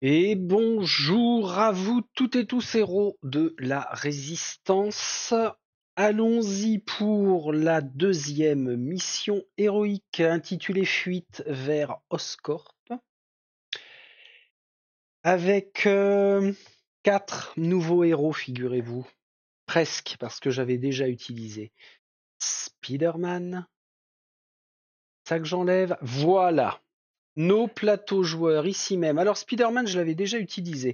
Et bonjour à vous toutes et tous héros de la Résistance. Allons-y pour la deuxième mission héroïque intitulée Fuite vers Oscorp, avec 4 nouveaux héros, figurez-vous. Presque, parce que j'avais déjà utilisé Spider-Man. Ça que j'enlève. Voilà, nos plateaux joueurs ici même. Alors Spider-Man, je l'avais déjà utilisé.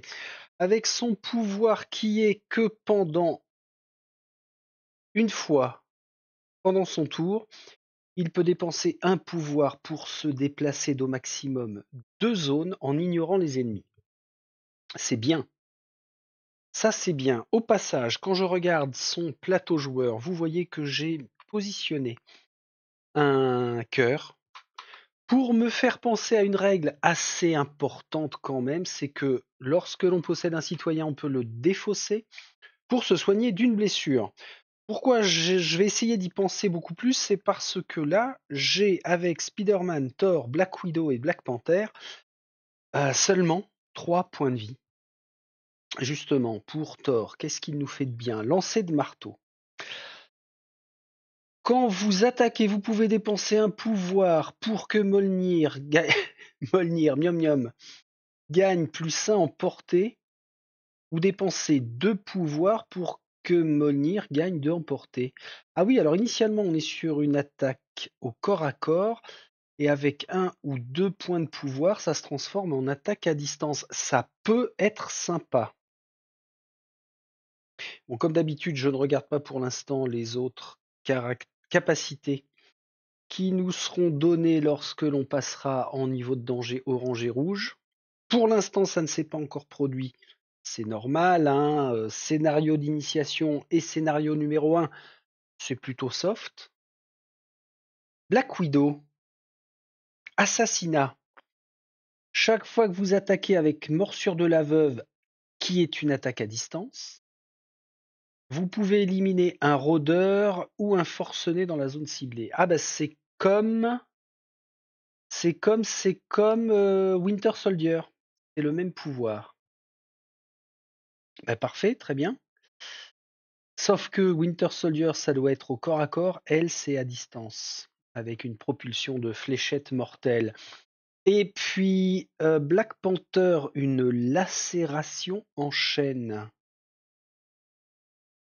Avec son pouvoir qui est que pendant une fois, pendant son tour, il peut dépenser un pouvoir pour se déplacer d'au maximum 2 zones en ignorant les ennemis. C'est bien. Ça, c'est bien. Au passage, quand je regarde son plateau joueur, vous voyez que j'ai positionné un cœur pour me faire penser à une règle assez importante quand même, c'est que lorsque l'on possède un citoyen, on peut le défausser pour se soigner d'une blessure. Pourquoi je vais essayer d'y penser beaucoup plus, c'est parce que là, j'ai avec Spider-Man, Thor, Black Widow et Black Panther seulement 3 points de vie. Justement, pour Thor, qu'est-ce qu'il nous fait de bien? Lancer de marteau. Quand vous attaquez, vous pouvez dépenser un pouvoir pour que Mjolnir, Mjolnir, miam miam, gagne +1 en portée, ou dépenser 2 pouvoirs pour que Mjolnir gagne 2 en portée. Ah oui, alors initialement, on est sur une attaque au corps à corps, et avec 1 ou 2 points de pouvoir, ça se transforme en attaque à distance. Ça peut être sympa. Bon, comme d'habitude, je ne regarde pas pour l'instant les autres capacités qui nous seront données lorsque l'on passera en niveau de danger orange et rouge. Pour l'instant, ça ne s'est pas encore produit. C'est normal, hein, scénario d'initiation et scénario numéro 1, c'est plutôt soft. Black Widow, assassinat. Chaque fois que vous attaquez avec morsure de la veuve, qui est une attaque à distance, vous pouvez éliminer un rôdeur ou un forcené dans la zone ciblée. Ah bah c'est comme Winter Soldier. C'est le même pouvoir. Bah parfait, très bien. Sauf que Winter Soldier, ça doit être au corps à corps. Elle, c'est à distance, avec une propulsion de fléchettes mortelles. Et puis Black Panther, une lacération en chaîne.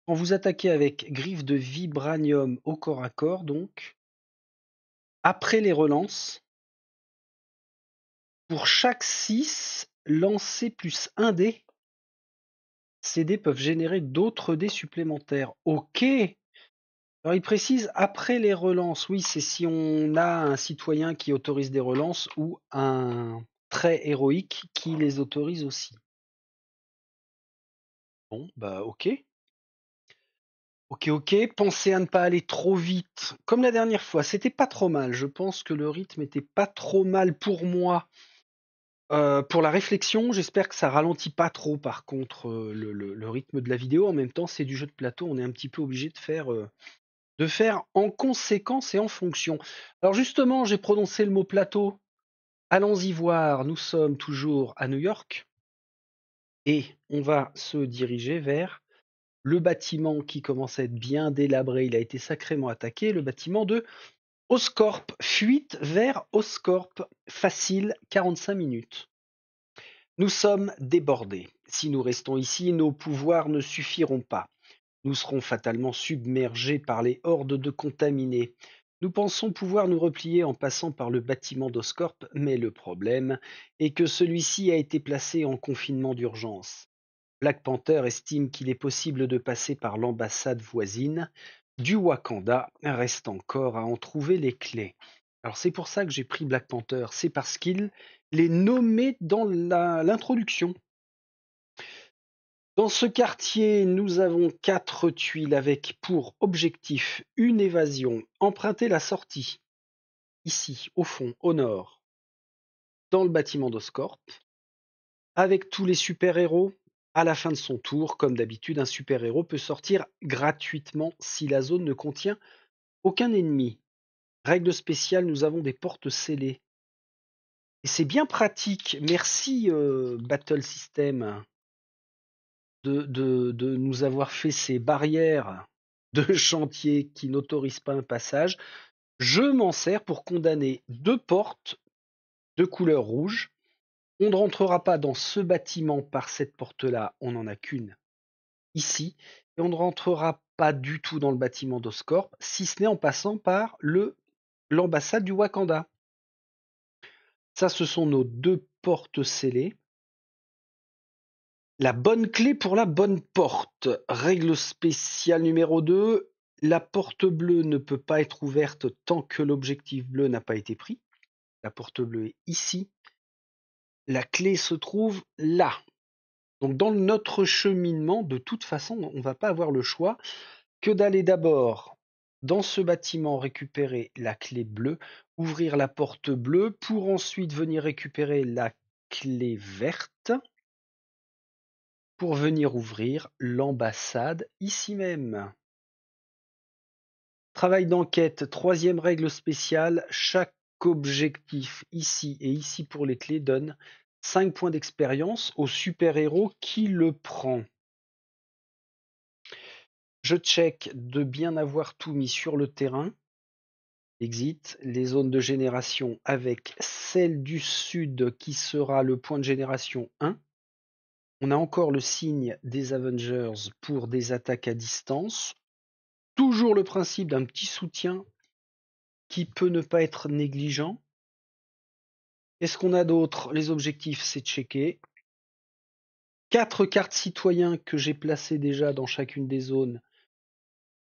Quand vous attaquez avec griffe de vibranium au corps à corps, donc, après les relances, pour chaque 6 lancés plus 1 dé, ces dés peuvent générer d'autres dés supplémentaires. Ok. Alors il précise après les relances. Oui, c'est si on a un citoyen qui autorise des relances ou un trait héroïque qui les autorise aussi. Bon, bah ok. Ok. Pensez à ne pas aller trop vite. Comme la dernière fois, c'était pas trop mal. Je pense que le rythme était pas trop mal pour moi. Pour la réflexion, j'espère que ça ralentit pas trop par contre le rythme de la vidéo. En même temps, c'est du jeu de plateau, on est un petit peu obligé de faire en conséquence et en fonction. Alors justement, j'ai prononcé le mot plateau. Allons-y voir, nous sommes toujours à New York et on va se diriger vers le bâtiment qui commence à être bien délabré. Il a été sacrément attaqué, le bâtiment de Oscorp. Fuite vers Oscorp, facile, 45 minutes. Nous sommes débordés. Si nous restons ici, nos pouvoirs ne suffiront pas. Nous serons fatalement submergés par les hordes de contaminés. Nous pensons pouvoir nous replier en passant par le bâtiment d'Oscorp, mais le problème est que celui-ci a été placé en confinement d'urgence. Black Panther estime qu'il est possible de passer par l'ambassade voisine. Du Wakanda reste encore à en trouver les clés. Alors c'est pour ça que j'ai pris Black Panther, c'est parce qu'il l'est nommé dans l'introduction. Dans ce quartier, nous avons 4 tuiles avec pour objectif une évasion. Emprunter la sortie, ici, au fond, au nord, dans le bâtiment d'Oscorp, avec tous les super-héros. À la fin de son tour, comme d'habitude, un super-héros peut sortir gratuitement si la zone ne contient aucun ennemi. Règle spéciale, nous avons des portes scellées. Et c'est bien pratique. Merci Battle System de nous avoir fait ces barrières de chantier qui n'autorisent pas un passage. Je m'en sers pour condamner 2 portes de couleur rouge. On ne rentrera pas dans ce bâtiment par cette porte-là, on n'en a qu'une ici, et on ne rentrera pas du tout dans le bâtiment d'Oscorp, si ce n'est en passant par l'ambassade du Wakanda. Ça, ce sont nos 2 portes scellées. La bonne clé pour la bonne porte. Règle spéciale numéro 2, la porte bleue ne peut pas être ouverte tant que l'objectif bleu n'a pas été pris. La porte bleue est ici. La clé se trouve là. Donc dans notre cheminement, de toute façon, on ne va pas avoir le choix que d'aller d'abord dans ce bâtiment récupérer la clé bleue, ouvrir la porte bleue pour ensuite venir récupérer la clé verte pour venir ouvrir l'ambassade ici même. Travail d'enquête, 3e règle spéciale, chaque objectif ici et ici pour les clés donne 5 points d'expérience au super-héros qui le prend. Je check de bien avoir tout mis sur le terrain. Exit, les zones de génération avec celle du sud qui sera le point de génération 1. On a encore le signe des Avengers pour des attaques à distance. Toujours le principe d'un petit soutien qui peut ne pas être négligent. Qu'est-ce qu'on a d'autre? Les objectifs, c'est checké. 4 cartes citoyens que j'ai placées déjà dans chacune des zones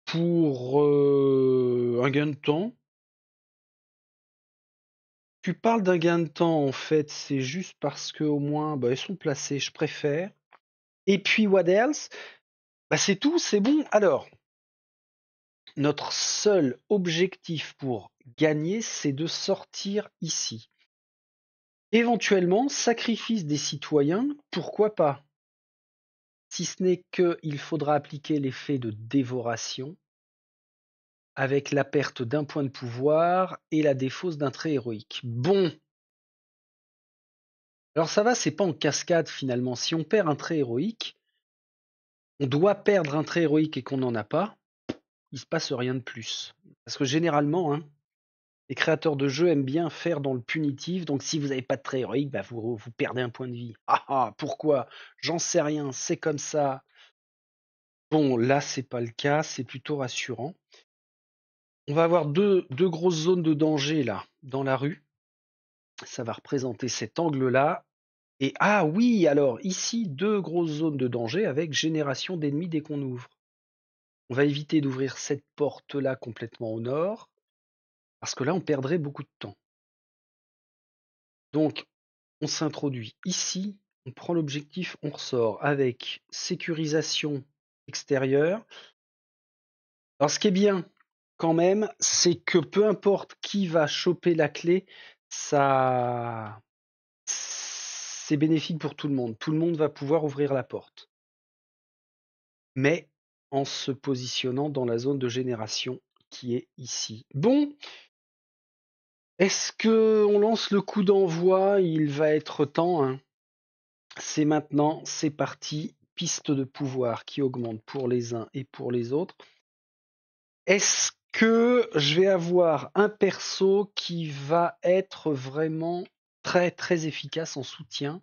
pour un gain de temps. Tu parles d'un gain de temps, en fait, c'est juste parce qu'au moins, elles sont placées, je préfère. Et puis, what else? C'est tout, c'est bon. Alors, notre seul objectif pour gagner, c'est de sortir ici. Éventuellement, sacrifice des citoyens, pourquoi pas? Si ce n'est qu'il faudra appliquer l'effet de dévoration avec la perte d'un point de pouvoir et la défausse d'un trait héroïque. Bon. Alors ça va, c'est pas en cascade finalement. Si on perd un trait héroïque, on doit perdre un trait héroïque et qu'on n'en a pas, il se passe rien de plus. Parce que généralement, les créateurs de jeux aiment bien faire dans le punitif, donc si vous n'avez pas de trait héroïque, vous perdez un point de vie. Ah ah, pourquoi? J'en sais rien, c'est comme ça. Bon, là, c'est pas le cas, c'est plutôt rassurant. On va avoir deux grosses zones de danger là, dans la rue. Ça va représenter cet angle-là. Et ah oui, alors ici, 2 grosses zones de danger avec génération d'ennemis dès qu'on ouvre. On va éviter d'ouvrir cette porte-là complètement au nord, parce que là, on perdrait beaucoup de temps. Donc, on s'introduit ici, on prend l'objectif, on ressort avec sécurisation extérieure. Alors, ce qui est bien, quand même, c'est que peu importe qui va choper la clé, ça, c'est bénéfique pour tout le monde. Tout le monde va pouvoir ouvrir la porte. Mais en se positionnant dans la zone de génération qui est ici. Bon, est-ce que on lance le coup d'envoi? Il va être temps, hein. C'est maintenant, c'est parti. Piste de pouvoir qui augmente pour les uns et pour les autres. Est-ce que je vais avoir un perso qui va être vraiment très très efficace en soutien?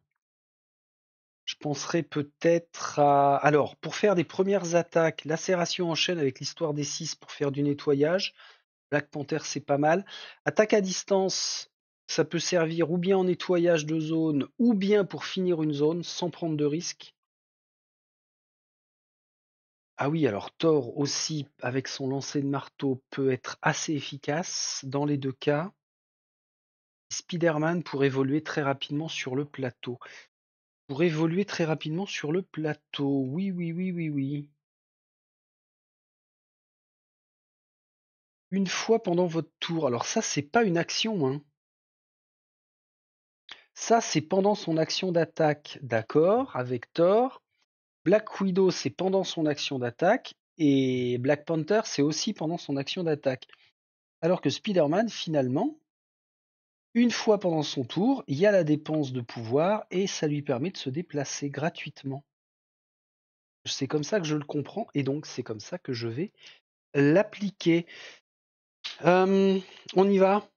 Je penserais peut-être à... Alors, pour faire des premières attaques, lacération en chaîne avec l'histoire des 6 pour faire du nettoyage. Black Panther, c'est pas mal. Attaque à distance, ça peut servir ou bien en nettoyage de zone, ou bien pour finir une zone sans prendre de risque. Ah oui, alors Thor aussi, avec son lancer de marteau, peut être assez efficace dans les 2 cas. Spider-Man pour évoluer très rapidement sur le plateau. Pour évoluer très rapidement sur le plateau. Oui, oui, oui, oui, oui. Une fois pendant votre tour. Alors ça, c'est pas une action, hein. Ça, c'est pendant son action d'attaque. D'accord, avec Thor. Black Widow, c'est pendant son action d'attaque. Et Black Panther, c'est aussi pendant son action d'attaque. Alors que Spider-Man, finalement, Une fois pendant son tour, il y a la dépense de pouvoir et ça lui permet de se déplacer gratuitement. C'est comme ça que je le comprends et donc c'est comme ça que je vais l'appliquer. On y va.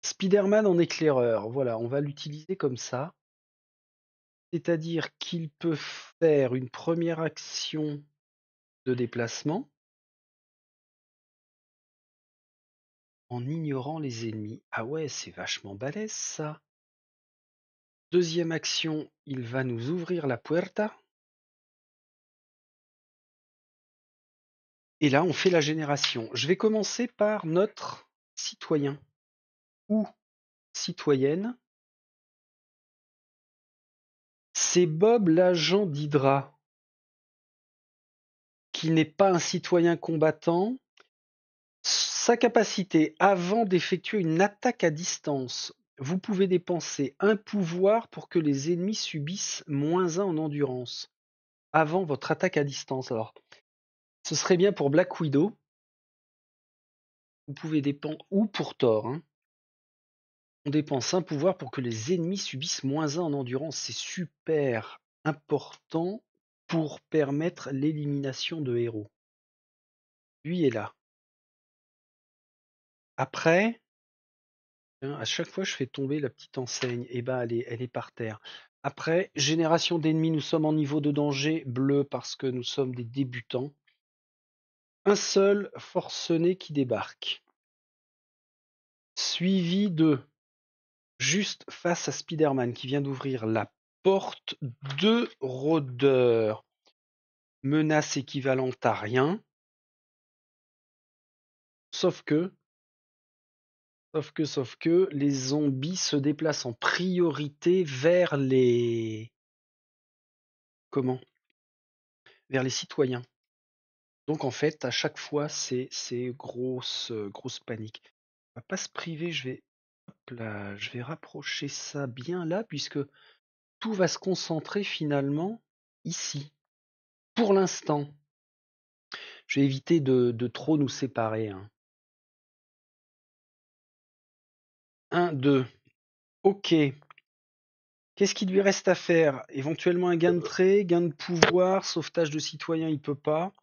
Spider-Man en éclaireur, voilà, on va l'utiliser comme ça. C'est-à-dire qu'il peut faire une première action de déplacement en ignorant les ennemis. Ah ouais, c'est vachement balèze ça. Deuxième action, il va nous ouvrir la puerta. Et là, on fait la génération. Je vais commencer par notre citoyen ou citoyenne. C'est Bob l'agent d'Hydra, qui n'est pas un citoyen combattant. Sa capacité, avant d'effectuer une attaque à distance, vous pouvez dépenser un pouvoir pour que les ennemis subissent -1 en endurance, avant votre attaque à distance. Alors, ce serait bien pour Black Widow. Vous pouvez dépenser, ou pour Thor, hein. On dépense un pouvoir pour que les ennemis subissent -1 en endurance. C'est super important pour permettre l'élimination de héros. Lui est là. Après, à chaque fois je fais tomber la petite enseigne, et ben elle est par terre. Après, génération d'ennemis, nous sommes en niveau de danger bleu parce que nous sommes des débutants. Un seul forcené qui débarque. Suivi de, juste face à Spider-Man qui vient d'ouvrir la porte, 2 rôdeurs. Menace équivalente à rien. Sauf que, les zombies se déplacent en priorité vers les... Comment? Vers les citoyens. Donc en fait, à chaque fois, c'est grosse panique. On va pas se priver, je vais rapprocher ça bien là, puisque tout va se concentrer finalement ici. Pour l'instant. Je vais éviter de trop nous séparer. 1, 2. Ok. Qu'est-ce qu'il lui reste à faire? Éventuellement un gain de trait, gain de pouvoir, sauvetage de citoyen, il peut pas.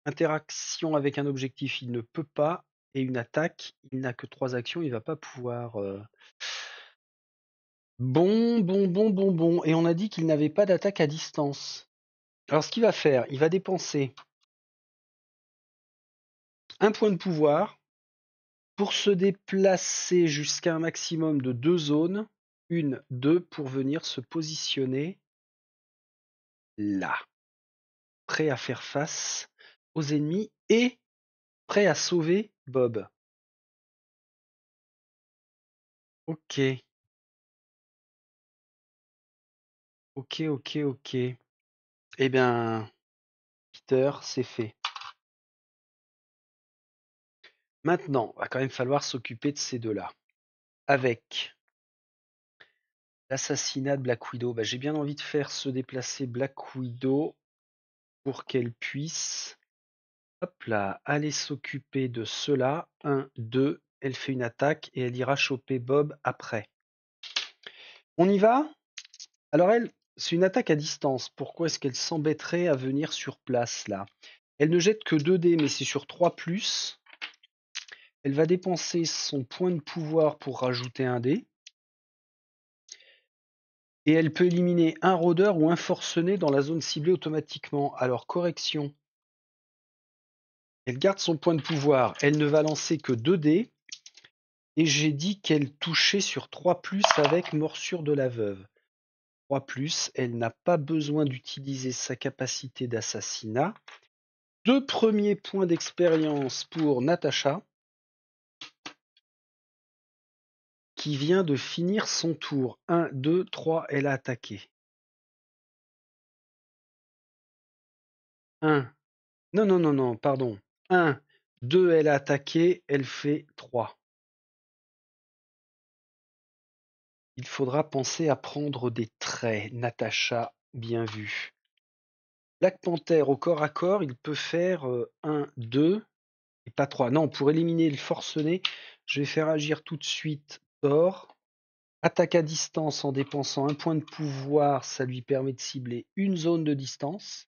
Interaction avec un objectif, il ne peut pas. Et une attaque, il n'a que 3 actions, il va pas pouvoir. Bon. Et on a dit qu'il n'avait pas d'attaque à distance. Alors ce qu'il va faire, il va dépenser un point de pouvoir pour se déplacer jusqu'à un maximum de 2 zones. 1, 2 pour venir se positionner là. Prêt à faire face aux ennemis et prêt à sauver Bob. Ok. Eh bien, Peter, c'est fait. Maintenant, va quand même falloir s'occuper de ces deux-là. Avec l'assassinat de Black Widow, j'ai bien envie de faire se déplacer Black Widow pour qu'elle puisse, hop là, aller s'occuper de cela. 1, 2, elle fait une attaque et elle ira choper Bob après. On y va? Alors elle, c'est une attaque à distance. Pourquoi est-ce qu'elle s'embêterait à venir sur place là? Elle ne jette que 2 dés, mais c'est sur 3+. Elle va dépenser son point de pouvoir pour rajouter un dé. Et elle peut éliminer un rôdeur ou un forcené dans la zone ciblée automatiquement. Alors correction. Elle garde son point de pouvoir. Elle ne va lancer que 2 dés. Et j'ai dit qu'elle touchait sur 3+, avec morsure de la veuve. 3+, elle n'a pas besoin d'utiliser sa capacité d'assassinat. 2 premiers points d'expérience pour Natasha, qui vient de finir son tour. 1, 2, 3, elle a attaqué. 1. Non, pardon. 1, 2, elle a attaqué, elle fait 3. Il faudra penser à prendre des traits. Natasha, bien vu. Black Panther au corps à corps, il peut faire 1, 2 et pas 3. Non, pour éliminer le forcené, je vais faire agir tout de suite Thor. Attaque à distance en dépensant un point de pouvoir, ça lui permet de cibler une zone de distance.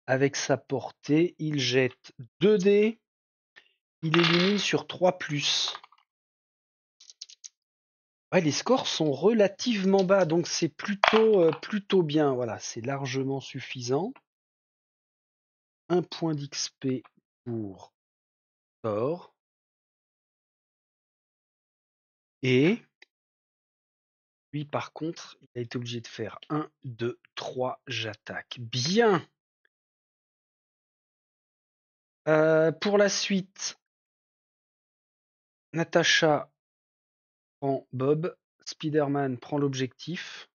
Avec sa portée, il jette 2 dés. Il élimine sur 3+. Ouais, les scores sont relativement bas, donc c'est plutôt bien. Voilà, c'est largement suffisant. 1 point d'XP pour Thor. Et lui, par contre, il a été obligé de faire 1, 2, 3, j'attaque. Bien. Pour la suite, Natasha prend Bob. Spider-Man prend l'objectif.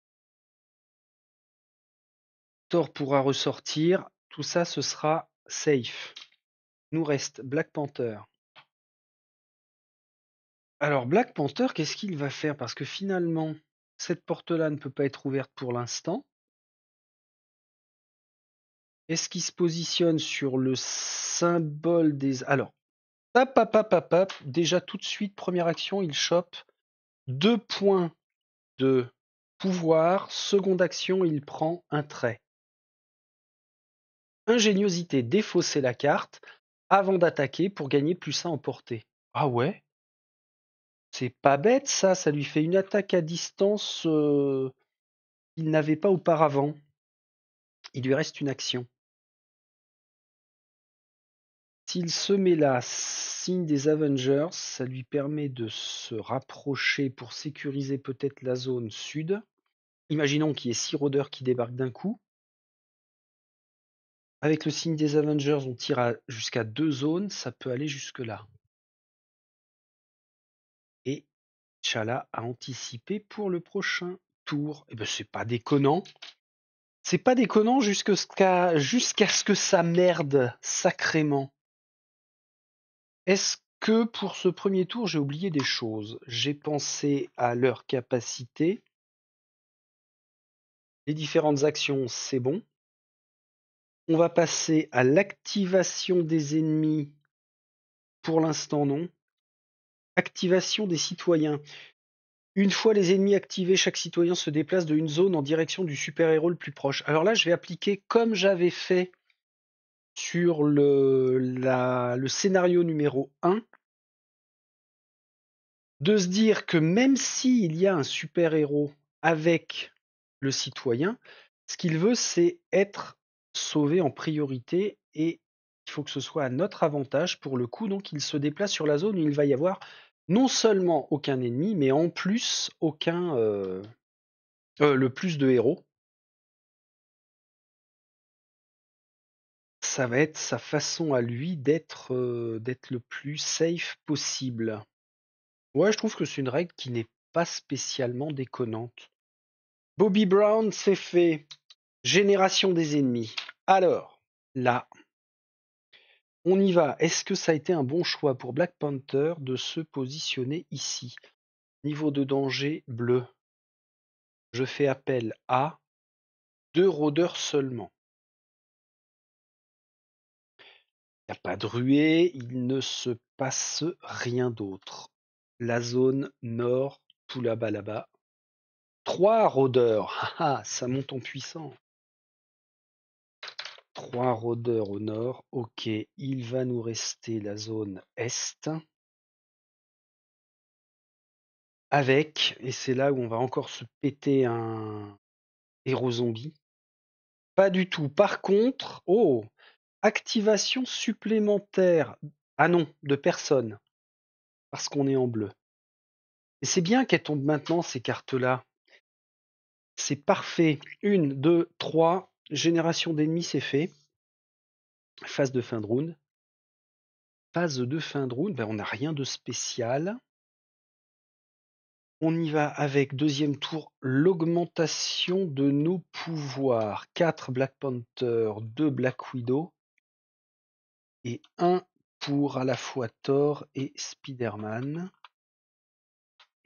Thor pourra ressortir. Tout ça, ce sera safe. Nous reste Black Panther. Alors, Black Panther, qu'est-ce qu'il va faire? Parce que finalement, cette porte-là ne peut pas être ouverte pour l'instant. Est-ce qu'il se positionne sur le symbole des... Alors, déjà tout de suite, première action, il chope 2 points de pouvoir. Seconde action, il prend un trait. Ingéniosité, défausser la carte avant d'attaquer pour gagner +1 en portée. Ah ouais? C'est pas bête ça, ça lui fait une attaque à distance qu'il n'avait pas auparavant. Il lui reste une action. S'il se met là, signe des Avengers, ça lui permet de se rapprocher pour sécuriser peut-être la zone sud. Imaginons qu'il y ait 6 rôdeurs qui débarquent d'un coup. Avec le signe des Avengers, on tire jusqu'à 2 zones, ça peut aller jusque-là. Et T'Challa a anticipé pour le prochain tour. Eh ben c'est pas déconnant. C'est pas déconnant jusqu'à ce que ça merde sacrément. Est-ce que pour ce premier tour, j'ai oublié des choses? J'ai pensé à leur capacité. Les différentes actions, c'est bon. On va passer à l'activation des ennemis. Pour l'instant, non. Activation des citoyens. Une fois les ennemis activés, chaque citoyen se déplace de une zone en direction du super-héros le plus proche. Alors là, je vais appliquer comme j'avais fait sur le scénario numéro 1, de se dire que même s'il y a un super-héros avec le citoyen, ce qu'il veut, c'est être sauvé en priorité et il faut que ce soit à notre avantage pour le coup. Donc il se déplace sur la zone où il va y avoir non seulement aucun ennemi, mais en plus le plus de héros. Ça va être sa façon à lui d'être le plus safe possible. Ouais, je trouve que c'est une règle qui n'est pas spécialement déconnante. Bobby Brown, c'est fait. Génération des ennemis. Alors, là, on y va. Est-ce que ça a été un bon choix pour Black Panther de se positionner ici? Niveau de danger bleu. Je fais appel à 2 rôdeurs seulement. Il n'y a pas de ruée, il ne se passe rien d'autre. La zone nord, tout là-bas. 3 rôdeurs, ça monte en puissance. 3 rôdeurs au nord, ok, il va nous rester la zone est. Avec, et c'est là où on va encore se péter un héros zombie. Pas du tout. Par contre, activation supplémentaire. Ah non, de personne, parce qu'on est en bleu. Et c'est bien qu'elles tombent maintenant, ces cartes-là. C'est parfait. 1, 2, 3. Génération d'ennemis, c'est fait. Phase de fin de round. Phase de fin de round, on n'a rien de spécial. On y va avec deuxième tour, l'augmentation de nos pouvoirs. 4 Black Panther, 2 Black Widow et 1 pour à la fois Thor et Spider-Man.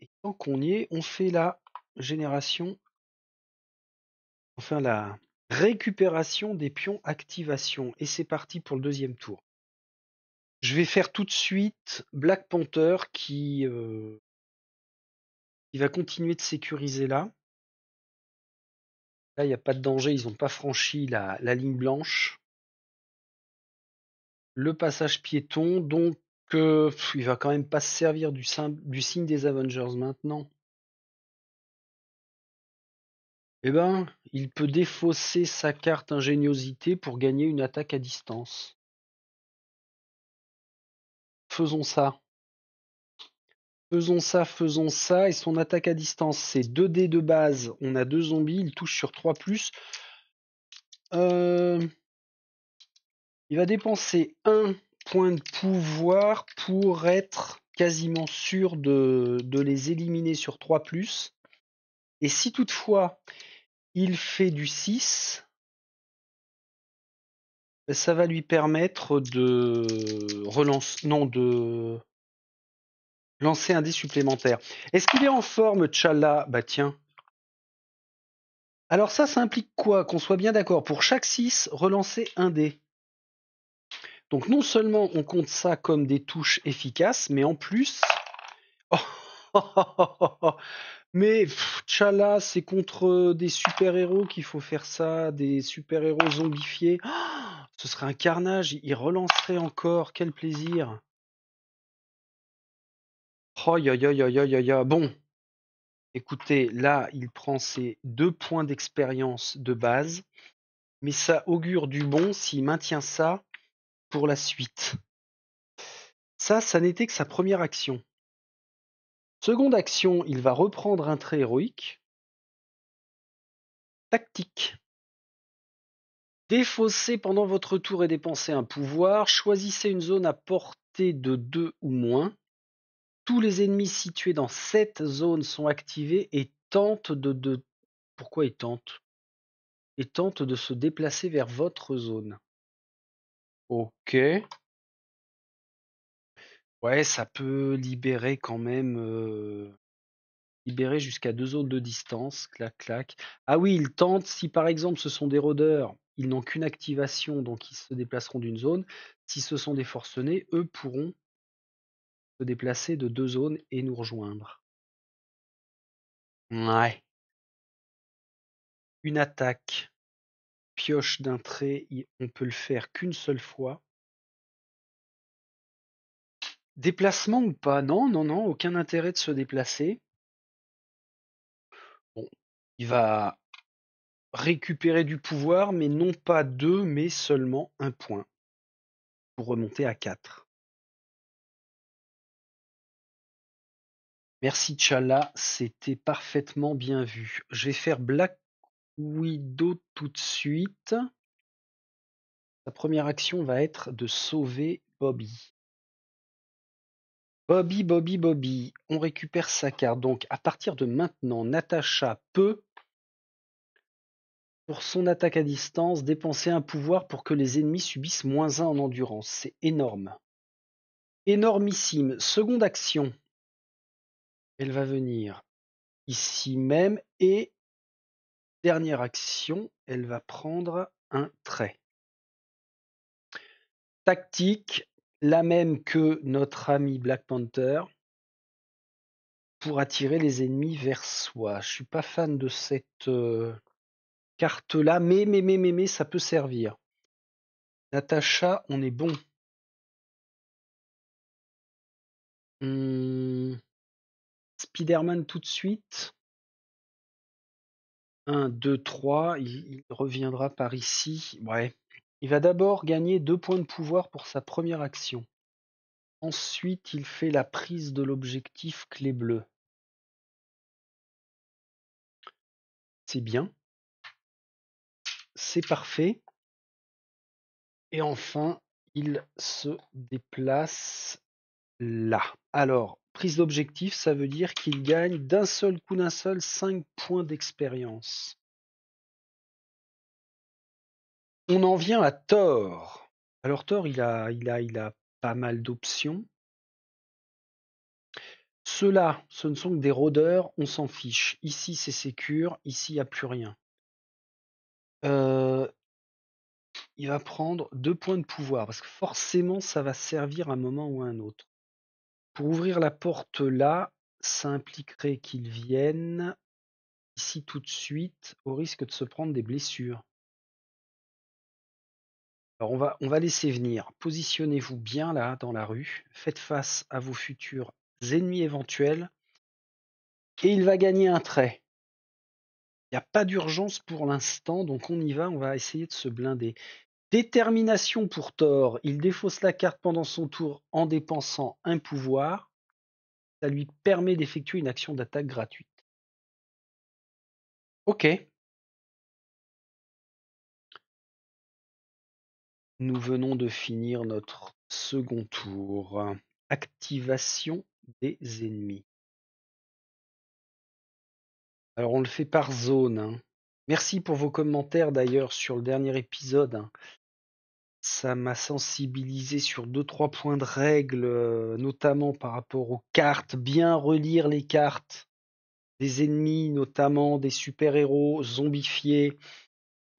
Et tant qu'on y est, on fait la génération, enfin la récupération des pions activation. Et c'est parti pour le deuxième tour. Je vais faire tout de suite Black Panther qui va continuer de sécuriser là. Là, il n'y a pas de danger, ils n'ont pas franchi la ligne blanche. Le passage piéton, donc il va quand même pas se servir du signe des Avengers maintenant. Eh ben, il peut défausser sa carte ingéniosité pour gagner une attaque à distance. Faisons ça. Faisons ça, et son attaque à distance, c'est 2 dés de base. On a 2 zombies, il touche sur 3+. Il va dépenser 1 point de pouvoir pour être quasiment sûr de les éliminer sur 3+. Et si toutefois il fait du 6, ça va lui permettre de lancer un dé supplémentaire. Est-ce qu'il est en forme, T'Challa? Bah tiens. Alors ça implique quoi? Qu'on soit bien d'accord, pour chaque 6, relancer un dé. Donc non seulement on compte ça comme des touches efficaces, mais en plus... Mais T'Challa, c'est contre des super-héros qu'il faut faire ça, des super-héros zombifiés. Ce serait un carnage, il relancerait encore, quel plaisir. Oh, bon, écoutez, là, il prend ses 2 points d'expérience de base, mais ça augure du bon s'il maintient ça pour la suite. Ça n'était que sa première action. Seconde action, il va reprendre un trait héroïque. Tactique. Défaussez pendant votre tour et dépensez un pouvoir. Choisissez une zone à portée de 2 ou moins. Tous les ennemis situés dans cette zone sont activés et tentent de... Pourquoi ils tentent? Et tentent de se déplacer vers votre zone. Ok. Ouais, ça peut libérer quand même... libérer jusqu'à 2 zones de distance. Clac, clac. Ah oui, ils tentent, si par exemple ce sont des rôdeurs, ils n'ont qu'une activation, donc ils se déplaceront d'une zone. Si ce sont des forcenés, eux pourront se déplacer de 2 zones et nous rejoindre. Ouais. Une attaque. Pioche d'un trait, on peut le faire qu'une seule fois. Déplacement ou pas? Non, non, non, aucun intérêt de se déplacer. Bon, il va récupérer du pouvoir, mais non pas 2, mais seulement 1 point. Pour remonter à 4. Merci T'Challa, c'était parfaitement bien vu. Je vais faire Black Widow tout de suite. Sa première action va être de sauver Bobby. Bobby. On récupère sa carte. Donc à partir de maintenant, Natasha peut, pour son attaque à distance, dépenser un pouvoir pour que les ennemis subissent -1 en endurance. C'est énorme. Énormissime. Seconde action. Elle va venir ici même et dernière action, elle va prendre un trait. Tactique, la même que notre ami Black Panther, pour attirer les ennemis vers soi. Je suis pas fan de cette carte-là, mais ça peut servir. Natasha, on est bon. Spider-Man tout de suite. 1, 2, 3, il reviendra par ici. Ouais. Il va d'abord gagner 2 points de pouvoir pour sa première action. Ensuite, il fait la prise de l'objectif clé bleue. C'est bien. C'est parfait. Et enfin, il se déplace là. Alors, prise d'objectif, ça veut dire qu'il gagne d'un seul coup 5 points d'expérience. On en vient à Thor. Alors Thor, il a pas mal d'options. Ceux-là, ce ne sont que des rôdeurs, on s'en fiche. Ici, c'est sécure, ici, il n'y a plus rien. il va prendre 2 points de pouvoir, parce que forcément, ça va servir à un moment ou à un autre. Pour ouvrir la porte là, ça impliquerait qu'il vienne ici tout de suite, au risque de se prendre des blessures. Alors on va laisser venir. Positionnez-vous bien là, dans la rue. Faites face à vos futurs ennemis éventuels. Et il va gagner un trait. Il n'y a pas d'urgence pour l'instant, donc on y va, on va essayer de se blinder. Détermination pour Thor. Il défausse la carte pendant son tour en dépensant un pouvoir. Ça lui permet d'effectuer une action d'attaque gratuite. Ok. Nous venons de finir notre second tour. Activation des ennemis. Alors on le fait par zone, hein. Merci pour vos commentaires d'ailleurs sur le dernier épisode, hein. Ça m'a sensibilisé sur 2-3 points de règle, notamment par rapport aux cartes. Bien relire les cartes des ennemis, notamment des super-héros zombifiés.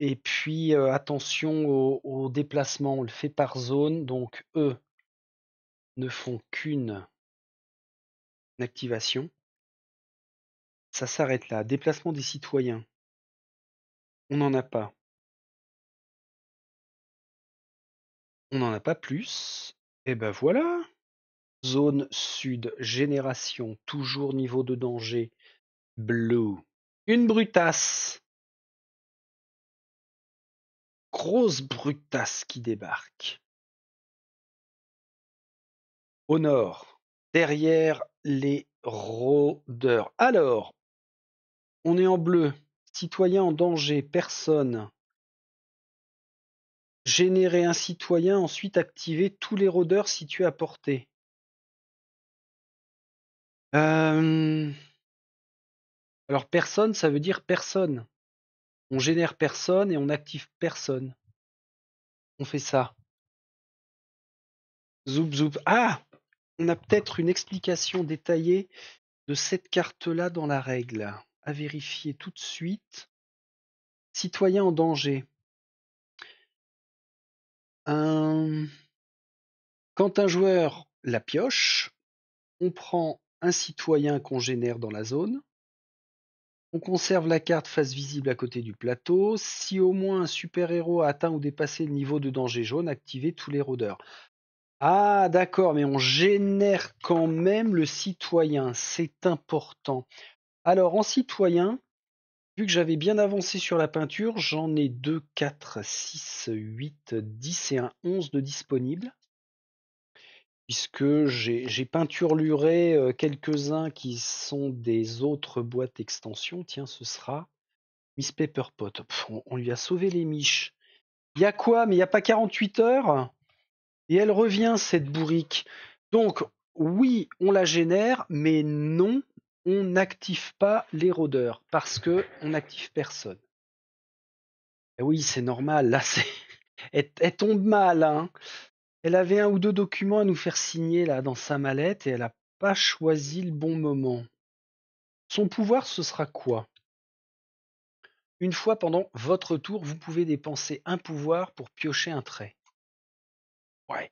Et puis attention au déplacement, on le fait par zone, donc eux ne font qu'une activation. Ça s'arrête là. Déplacement des citoyens, on n'en a pas. On n'en a pas plus. Et ben voilà. Zone sud, génération, toujours niveau de danger, blue. Une brutasse. Grosse brutasse qui débarque. Au nord, derrière les rôdeurs. Alors, on est en bleu. Citoyen en danger, personne. Générer un citoyen, ensuite activer tous les rôdeurs situés à portée. Alors personne, ça veut dire personne. On génère personne et on active personne. On fait ça. Zoup zoup. Ah! On a peut-être une explication détaillée de cette carte-là dans la règle. À vérifier tout de suite. Citoyen en danger. Quand un joueur la pioche, on prend un citoyen qu'on génère dans la zone. On conserve la carte face visible à côté du plateau. Si au moins un super-héros a atteint ou dépassé le niveau de danger jaune, activez tous les rôdeurs. Ah d'accord, mais on génère quand même le citoyen, c'est important. Alors en citoyen, vu que j'avais bien avancé sur la peinture, j'en ai 2, 4, 6, 8, 10 et un 11 de disponibles. Puisque j'ai peinturluré quelques-uns qui sont des autres boîtes extensions. Tiens, ce sera Miss Pepperpot. On lui a sauvé les miches. Il y a quoi? Mais il n'y a pas 48 heures? Et elle revient, cette bourrique. Donc, oui, on la génère, mais non, on n'active pas les rôdeurs, parce que on n'active personne. Et oui, c'est normal, là, elle tombe mal, hein. Elle avait un ou deux documents à nous faire signer là dans sa mallette et elle n'a pas choisi le bon moment. Son pouvoir, ce sera quoi? Une fois pendant votre tour, vous pouvez dépenser un pouvoir pour piocher un trait. Ouais.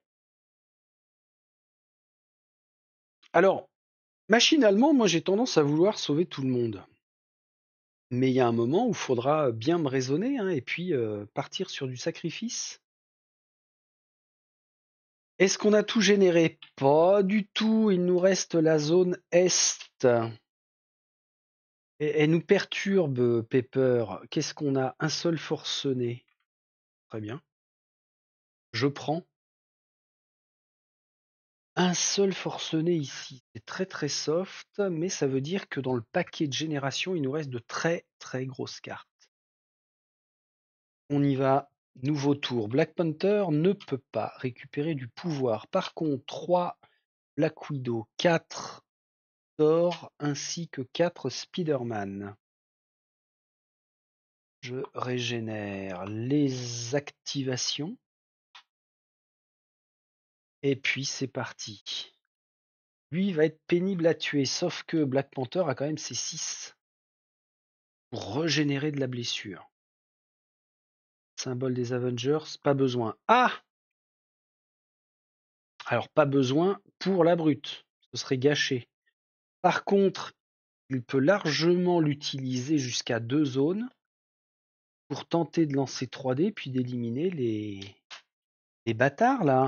Alors, machinalement, moi j'ai tendance à vouloir sauver tout le monde. Mais il y a un moment où il faudra bien me raisonner, hein, et puis partir sur du sacrifice. Est-ce qu'on a tout généré? Pas du tout, il nous reste la zone Est. Et elle nous perturbe, Pepper. Qu'est-ce qu'on a? Un seul forcené. Très bien. Je prends un seul forcené ici. C'est très très soft, mais ça veut dire que dans le paquet de génération, il nous reste de très très grosses cartes. On y va. Nouveau tour. Black Panther ne peut pas récupérer du pouvoir. Par contre, 3 Black Widow, 4 Thor, ainsi que 4 Spider-Man. Je régénère les activations. Et puis c'est parti. Lui va être pénible à tuer, sauf que Black Panther a quand même ses 6 pour régénérer de la blessure. symbole des Avengers. Pas besoin. Ah! Alors, pas besoin pour la brute. Ce serait gâché. Par contre, il peut largement l'utiliser jusqu'à 2 zones pour tenter de lancer 3D puis d'éliminer les bâtards là.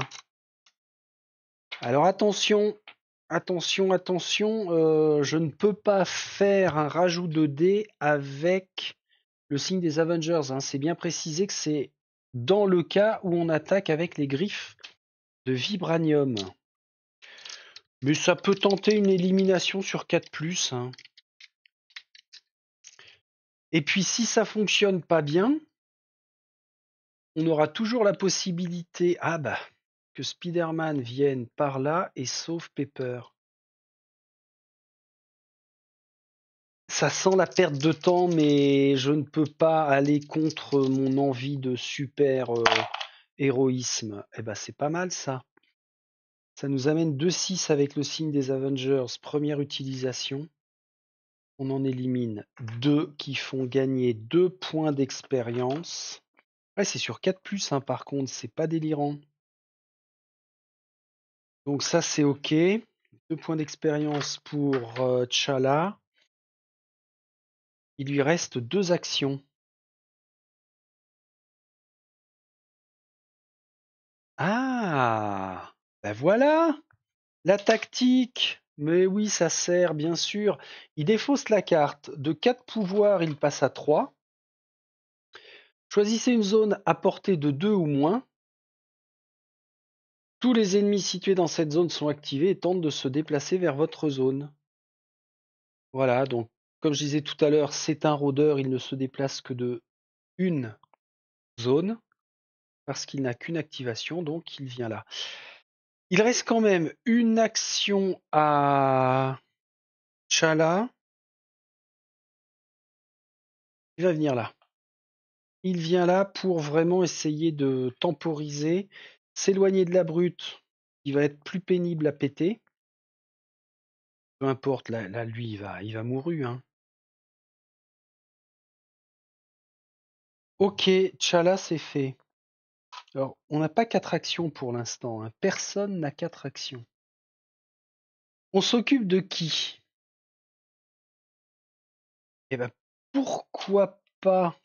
Alors attention, attention, attention, je ne peux pas faire un rajout de dés avec le signe des Avengers. Hein. C'est bien précisé que c'est dans le cas où on attaque avec les griffes de vibranium. Mais ça peut tenter une élimination sur 4+. Hein. Et puis si ça fonctionne pas bien, on aura toujours la possibilité que Spider-Man vienne par là et sauve Pepper. Ça sent la perte de temps, mais je ne peux pas aller contre mon envie de super héroïsme. Eh ben c'est pas mal ça. Ça nous amène 2-6 avec le signe des Avengers. Première utilisation. On en élimine 2 qui font gagner 2 points d'expérience. Ouais, c'est sur 4+, hein, par contre, c'est pas délirant. Donc ça, c'est OK. 2 points d'expérience pour T'Challa. Il lui reste 2 actions. Ah! Ben voilà! La tactique! Mais oui, ça sert, bien sûr. Il défausse la carte. De 4 pouvoirs, il passe à 3. Choisissez une zone à portée de 2 ou moins. Tous les ennemis situés dans cette zone sont activés et tentent de se déplacer vers votre zone. Voilà, donc comme je disais tout à l'heure, c'est un rôdeur, il ne se déplace que de une zone, parce qu'il n'a qu'une activation, donc il vient là. Il reste quand même une action à T'Challa. Il va venir là. Il vient là pour vraiment essayer de temporiser, s'éloigner de la brute, qui va être plus pénible à péter. Peu importe, là lui, il va mourir. Hein. Ok, T'Challa, c'est fait. Alors, on n'a pas 4 actions pour l'instant. Hein. Personne n'a 4 actions. On s'occupe de qui? Eh ben, pourquoi pas?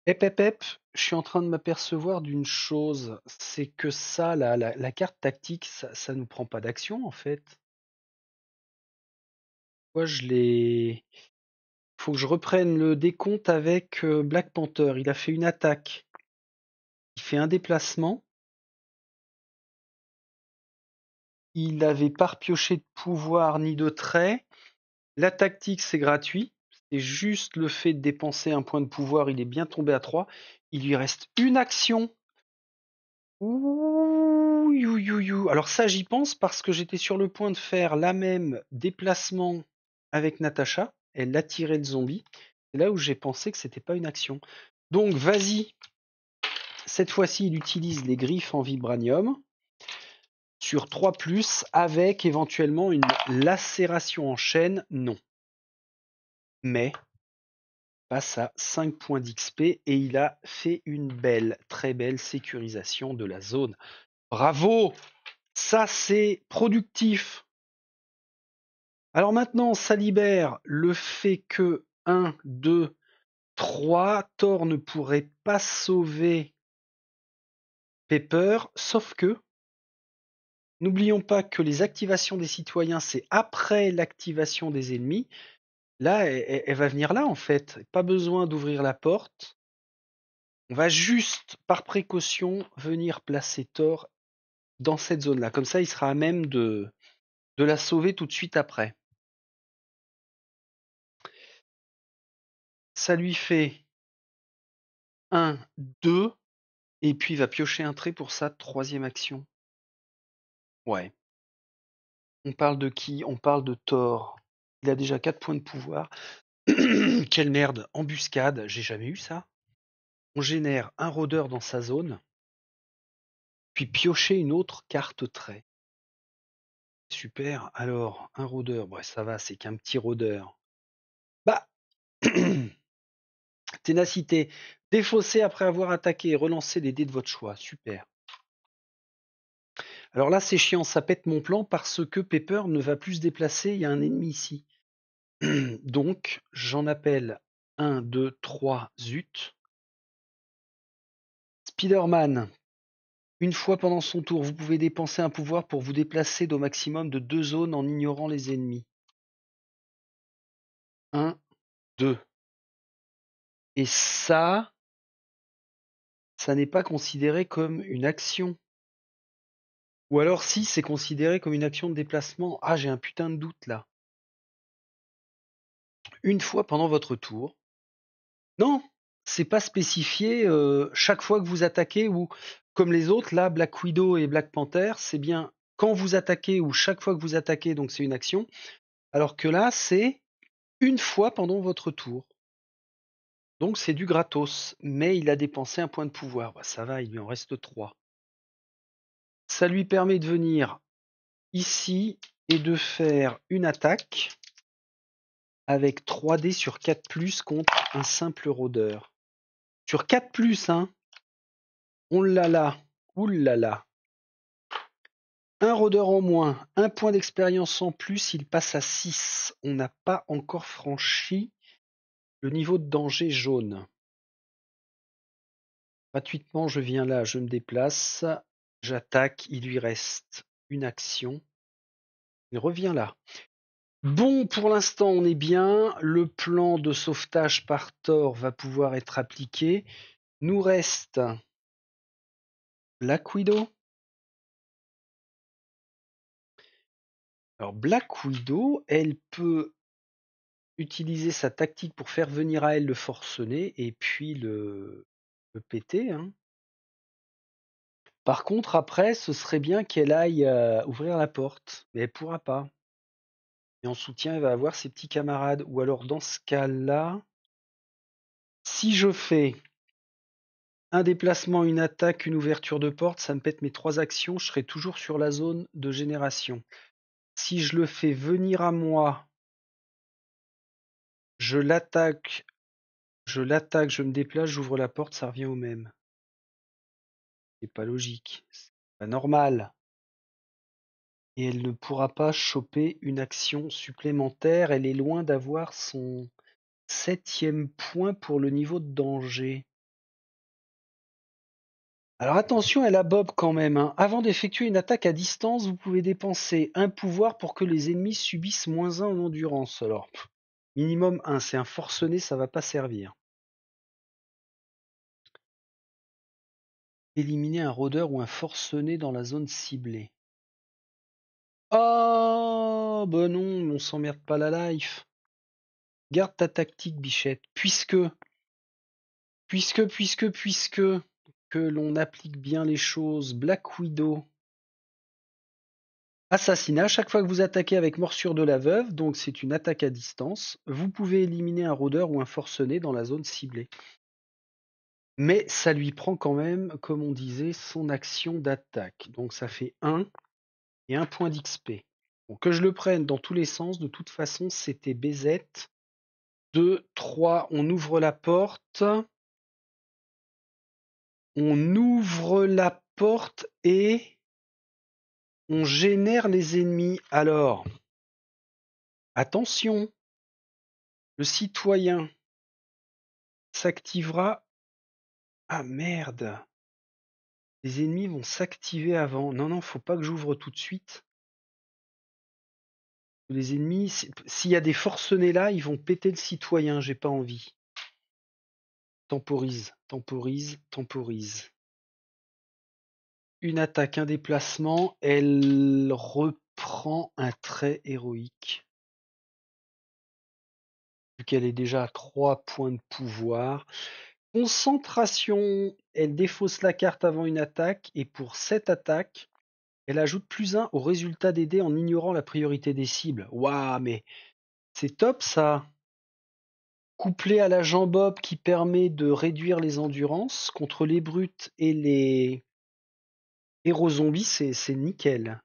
Hep, je suis en train de m'apercevoir d'une chose, c'est que ça, la carte tactique, ça nous prend pas d'action en fait. Moi, faut que je reprenne le décompte avec Black Panther. Il a fait une attaque. Il fait un déplacement. Il n'avait pas repioché de pouvoir ni de trait. La tactique, c'est gratuit. C'est juste le fait de dépenser un point de pouvoir. Il est bien tombé à 3. Il lui reste une action. Ouh, alors ça, j'y pense parce que j'étais sur le point de faire la même déplacement avec Natasha. Elle attirait le zombie. C'est là où j'ai pensé que c'était pas une action. Donc vas-y. Cette fois-ci, il utilise les griffes en vibranium sur 3+, avec éventuellement une lacération en chaîne. Non. Mais passe à 5 points d'XP et il a fait une belle, très belle sécurisation de la zone. Bravo! Ça, c'est productif. Alors maintenant, ça libère le fait que 1, 2, 3, Thor ne pourrait pas sauver Pepper, sauf que, n'oublions pas que les activations des citoyens, c'est après l'activation des ennemis. Là, elle va venir là, en fait. Pas besoin d'ouvrir la porte. On va juste, par précaution, venir placer Thor dans cette zone-là. Comme ça, il sera à même de la sauver tout de suite après. Ça lui fait 1, 2, et puis il va piocher un trait pour sa 3e action. Ouais. On parle de qui? On parle de Thor. Il a déjà 4 points de pouvoir. Quelle merde! Embuscade, j'ai jamais eu ça. On génère un rôdeur dans sa zone, puis piocher une autre carte trait. Super. Alors, un rôdeur, ça va, c'est qu'un petit rôdeur. Bah, Ténacité. Défausser après avoir attaqué et relancer les dés de votre choix. Super. Alors là, c'est chiant, ça pète mon plan parce que Pepper ne va plus se déplacer, il y a un ennemi ici. Donc, j'en appelle 1, 2, 3, zut. Spider-Man. Une fois pendant son tour, vous pouvez dépenser un pouvoir pour vous déplacer d'au maximum de 2 zones en ignorant les ennemis. 1, 2. Et ça n'est pas considéré comme une action. Ou alors si, c'est considéré comme une action de déplacement. Ah, j'ai un putain de doute là. Une fois pendant votre tour. Non, c'est pas spécifié chaque fois que vous attaquez ou comme les autres, là, Black Widow et Black Panther, c'est bien quand vous attaquez ou chaque fois que vous attaquez, donc c'est une action. Alors que là, c'est une fois pendant votre tour. Donc c'est du gratos, mais il a dépensé un point de pouvoir. Bah, ça va, il lui en reste 3. Ça lui permet de venir ici et de faire une attaque avec 3 dés sur 4+, contre un simple rôdeur. Sur 4+, hein. On l'a là. Ouh là là. Un rôdeur en moins, un point d'expérience en plus, il passe à 6. On n'a pas encore franchi le niveau de danger jaune. Gratuitement, je viens là, je me déplace, j'attaque, il lui reste une action. Il revient là. Bon, pour l'instant, on est bien. Le plan de sauvetage par Thor va pouvoir être appliqué. Nous reste Black Widow. Alors, Black Widow, elle peut utiliser sa tactique pour faire venir à elle le forcené et puis le péter, hein. Par contre, après, ce serait bien qu'elle aille ouvrir la porte, mais elle pourra pas. Et en soutien, elle va avoir ses petits camarades. Ou alors, dans ce cas-là, si je fais un déplacement, une attaque, une ouverture de porte, ça me pète mes 3 actions, je serai toujours sur la zone de génération. Si je le fais venir à moi, je l'attaque, je me déplace, j'ouvre la porte, ça revient au même. C'est pas logique, c'est pas normal. Et elle ne pourra pas choper une action supplémentaire, elle est loin d'avoir son 7e point pour le niveau de danger. Alors attention, elle a Bob quand même, hein. Avant d'effectuer une attaque à distance, vous pouvez dépenser un pouvoir pour que les ennemis subissent -1 en endurance. Alors, minimum 1, c'est un forcené, ça va pas servir. Éliminer un rôdeur ou un forcené dans la zone ciblée. Oh, bah non, on s'emmerde pas la life. Garde ta tactique, bichette. Puisque que l'on applique bien les choses, Black Widow. Assassinat, chaque fois que vous attaquez avec morsure de la veuve, donc c'est une attaque à distance, vous pouvez éliminer un rôdeur ou un forcené dans la zone ciblée. Mais ça lui prend quand même, comme on disait, son action d'attaque. Donc ça fait 1 et 1 point d'XP. Bon, que je le prenne dans tous les sens, de toute façon, c'était BZ. 2, 3, on ouvre la porte. On ouvre la porte et on génère les ennemis. Alors, attention, le citoyen s'activera. Ah merde, les ennemis vont s'activer avant. Non, non, faut pas que j'ouvre tout de suite. Les ennemis, s'il y a des forcenés là, ils vont péter le citoyen, j'ai pas envie. Temporise, temporise, temporise. Une attaque, un déplacement, elle reprend un trait héroïque. Vu qu'elle est déjà à 3 points de pouvoir. Concentration, elle défausse la carte avant une attaque, et pour cette attaque, elle ajoute +1 au résultat des dés en ignorant la priorité des cibles. Waouh, mais c'est top ça! Couplé à la jambob qui permet de réduire les endurances contre les brutes et les héros zombies, c'est nickel.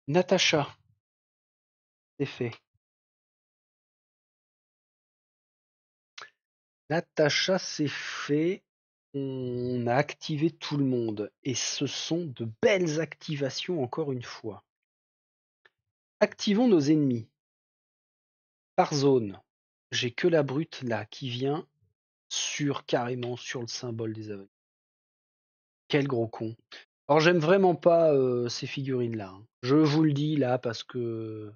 Natacha, c'est fait. Natacha, c'est fait. On a activé tout le monde. Et ce sont de belles activations encore une fois. Activons nos ennemis. Par zone. J'ai que la brute là qui vient carrément sur le symbole des aveugles. Quel gros con. Alors j'aime vraiment pas ces figurines là. Je vous le dis là parce que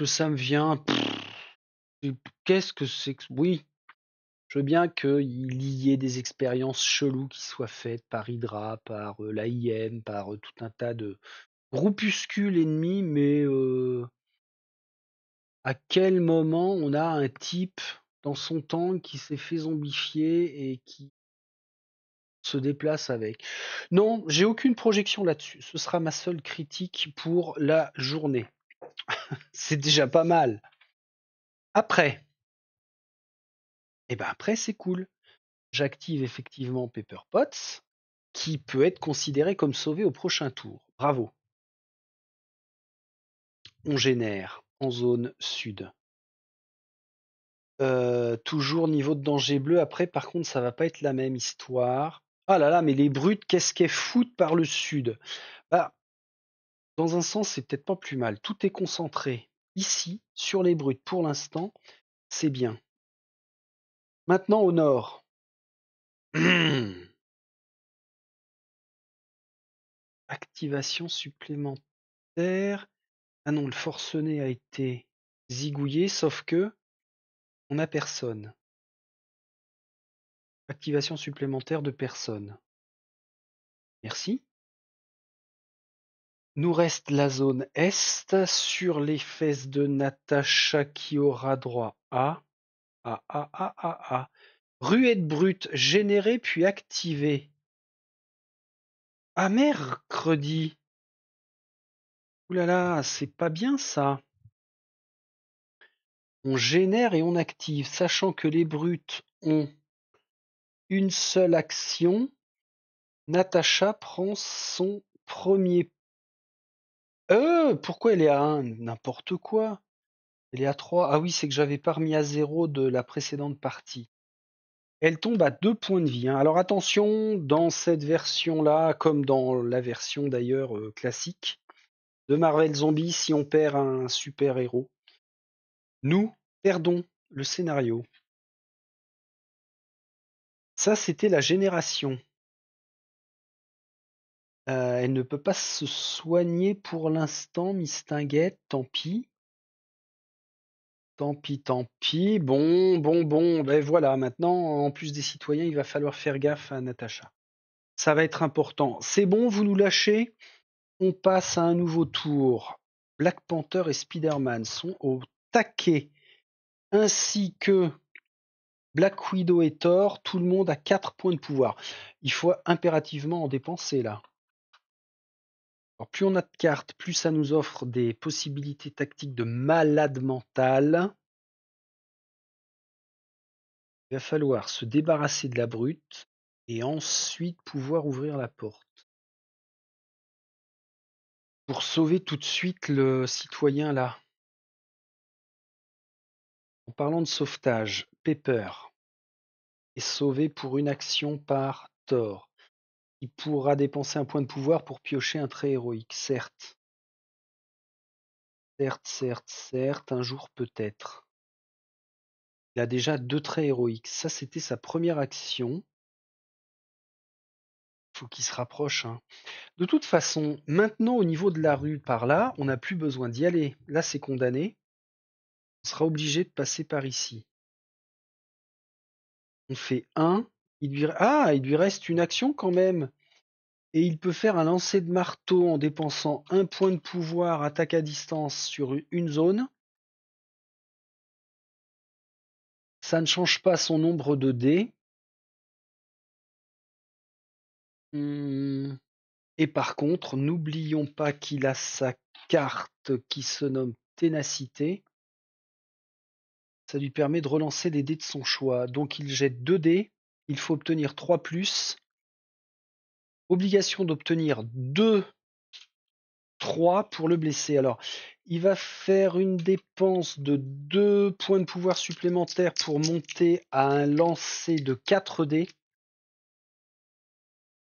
ça me vient. Qu'est-ce que c'est que... Oui, je veux bien qu'il y ait des expériences cheloues qui soient faites par Hydra, par l'AIM, par tout un tas de groupuscules ennemis, mais à quel moment on a un type dans son tank qui s'est fait zombifier et qui se déplace avec? Non, j'ai aucune projection là-dessus. Ce sera ma seule critique pour la journée. C'est déjà pas mal. Après, après c'est cool. J'active effectivement Pepper Potts, qui peut être considéré comme sauvé au prochain tour. Bravo. On génère en zone sud. Toujours niveau de danger bleu. Après, par contre, ça va pas être la même histoire. Ah là là, mais les brutes, qu'est-ce qu'elles foutent par le sud? Bah, dans un sens, c'est peut-être pas plus mal. Tout est concentré ici, sur les brutes. Pour l'instant, c'est bien. Maintenant, au nord. Activation supplémentaire. Ah non, le forcené a été zigouillé, sauf que on n'a personne. Activation supplémentaire de personne. Merci. Nous reste la zone Est sur les fesses de Natacha qui aura droit à ruette brute générée puis activée. Ah mercredi. Ouh là là, c'est pas bien ça. On génère et on active, sachant que les brutes ont une seule action. Natacha prend son premier. Pourquoi elle est à 1? N'importe quoi. Elle est à 3. Ah oui, c'est que j'avais pas remis à 0 de la précédente partie. Elle tombe à 2 points de vie, hein. Alors attention, dans cette version-là, comme dans la version d'ailleurs classique de Marvel Zombies, si on perd un super-héros, nous perdons le scénario. Ça, c'était la génération. Elle ne peut pas se soigner pour l'instant, Mistinguette, tant pis. Tant pis, tant pis. Bon, ben voilà, maintenant, en plus des citoyens, il va falloir faire gaffe à Natacha. Ça va être important. C'est bon, vous nous lâchez? On passe à un nouveau tour. Black Panther et Spider-Man sont au taquet, ainsi que Black Widow et Thor. Tout le monde a 4 points de pouvoir. Il faut impérativement en dépenser là. Alors, plus on a de cartes, plus ça nous offre des possibilités tactiques de malade mental. Il va falloir se débarrasser de la brute et ensuite pouvoir ouvrir la porte. Pour sauver tout de suite le citoyen là. En parlant de sauvetage, Pepper est sauvé pour une action par Thor. Il pourra dépenser un point de pouvoir pour piocher un trait héroïque, certes. Certes, un jour peut-être. Il a déjà 2 traits héroïques. Ça, c'était sa première action. Faut qu'il se rapproche, hein. De toute façon, maintenant au niveau de la rue par là, on n'a plus besoin d'y aller. Là, c'est condamné. On sera obligé de passer par ici. On fait 1. Il lui reste une action quand même. Et il peut faire un lancer de marteau en dépensant un point de pouvoir attaque à distance sur une zone. Ça ne change pas son nombre de dés. Et par contre, n'oublions pas qu'il a sa carte qui se nomme Ténacité. Ça lui permet de relancer des dés de son choix. Donc il jette 2 dés. Il faut obtenir 3 plus. Obligation d'obtenir 2 3 pour le blesser. Alors, il va faire une dépense de 2 points de pouvoir supplémentaires pour monter à un lancer de 4 dés.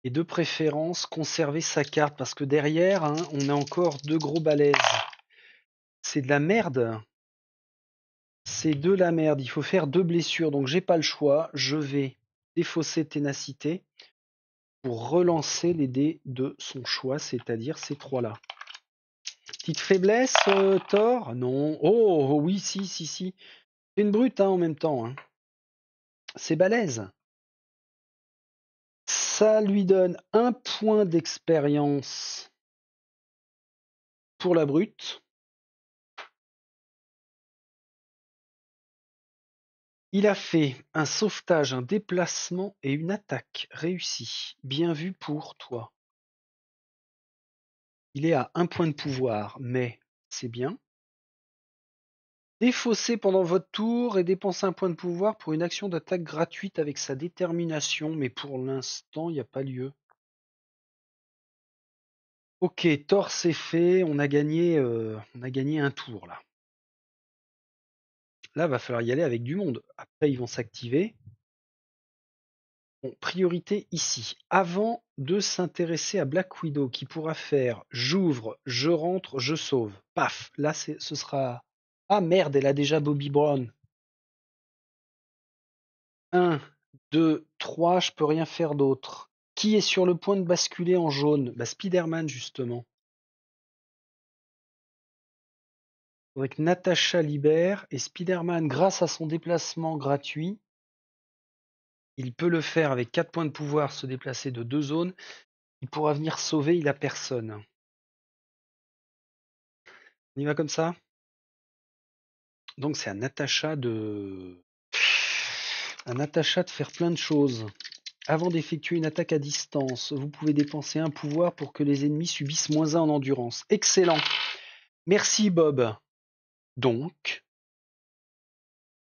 Et de préférence, conserver sa carte, parce que derrière, hein, on a encore 2 gros balaises. C'est de la merde. C'est de la merde. Il faut faire 2 blessures, donc j'ai pas le choix. Je vais défausser ténacité pour relancer les dés de son choix, c'est-à-dire ces 3-là. Petite faiblesse, Thor? Non. Oh, oui, si. C'est une brute hein, en même temps. Hein. C'est balèze. Ça lui donne 1 point d'expérience pour la brute. Il a fait un sauvetage, un déplacement et une attaque réussie. Bien vu pour toi. Il est à 1 point de pouvoir, mais c'est bien. Défausser pendant votre tour et dépenser 1 point de pouvoir pour une action d'attaque gratuite avec sa détermination, mais pour l'instant, il n'y a pas lieu. Ok, Thor c'est fait, on a gagné un tour là. Là, va falloir y aller avec du monde. Après, ils vont s'activer. Bon, priorité ici. Avant de s'intéresser à Black Widow, qui pourra faire j'ouvre, je rentre, je sauve. Paf, là ce sera... Ah merde, elle a déjà Bobby Brown. 1, 2, 3, je peux rien faire d'autre. Qui est sur le point de basculer en jaune? Bah Spider-Man justement. Faudrait que Natasha libère et Spider-Man, grâce à son déplacement gratuit, il peut le faire avec 4 points de pouvoir, se déplacer de 2 zones. Il pourra venir sauver, il a personne. On y va comme ça? Donc c'est à Natasha de faire plein de choses. Avant d'effectuer une attaque à distance, vous pouvez dépenser un pouvoir pour que les ennemis subissent moins 1 en endurance. Excellent. Merci Bob. Donc,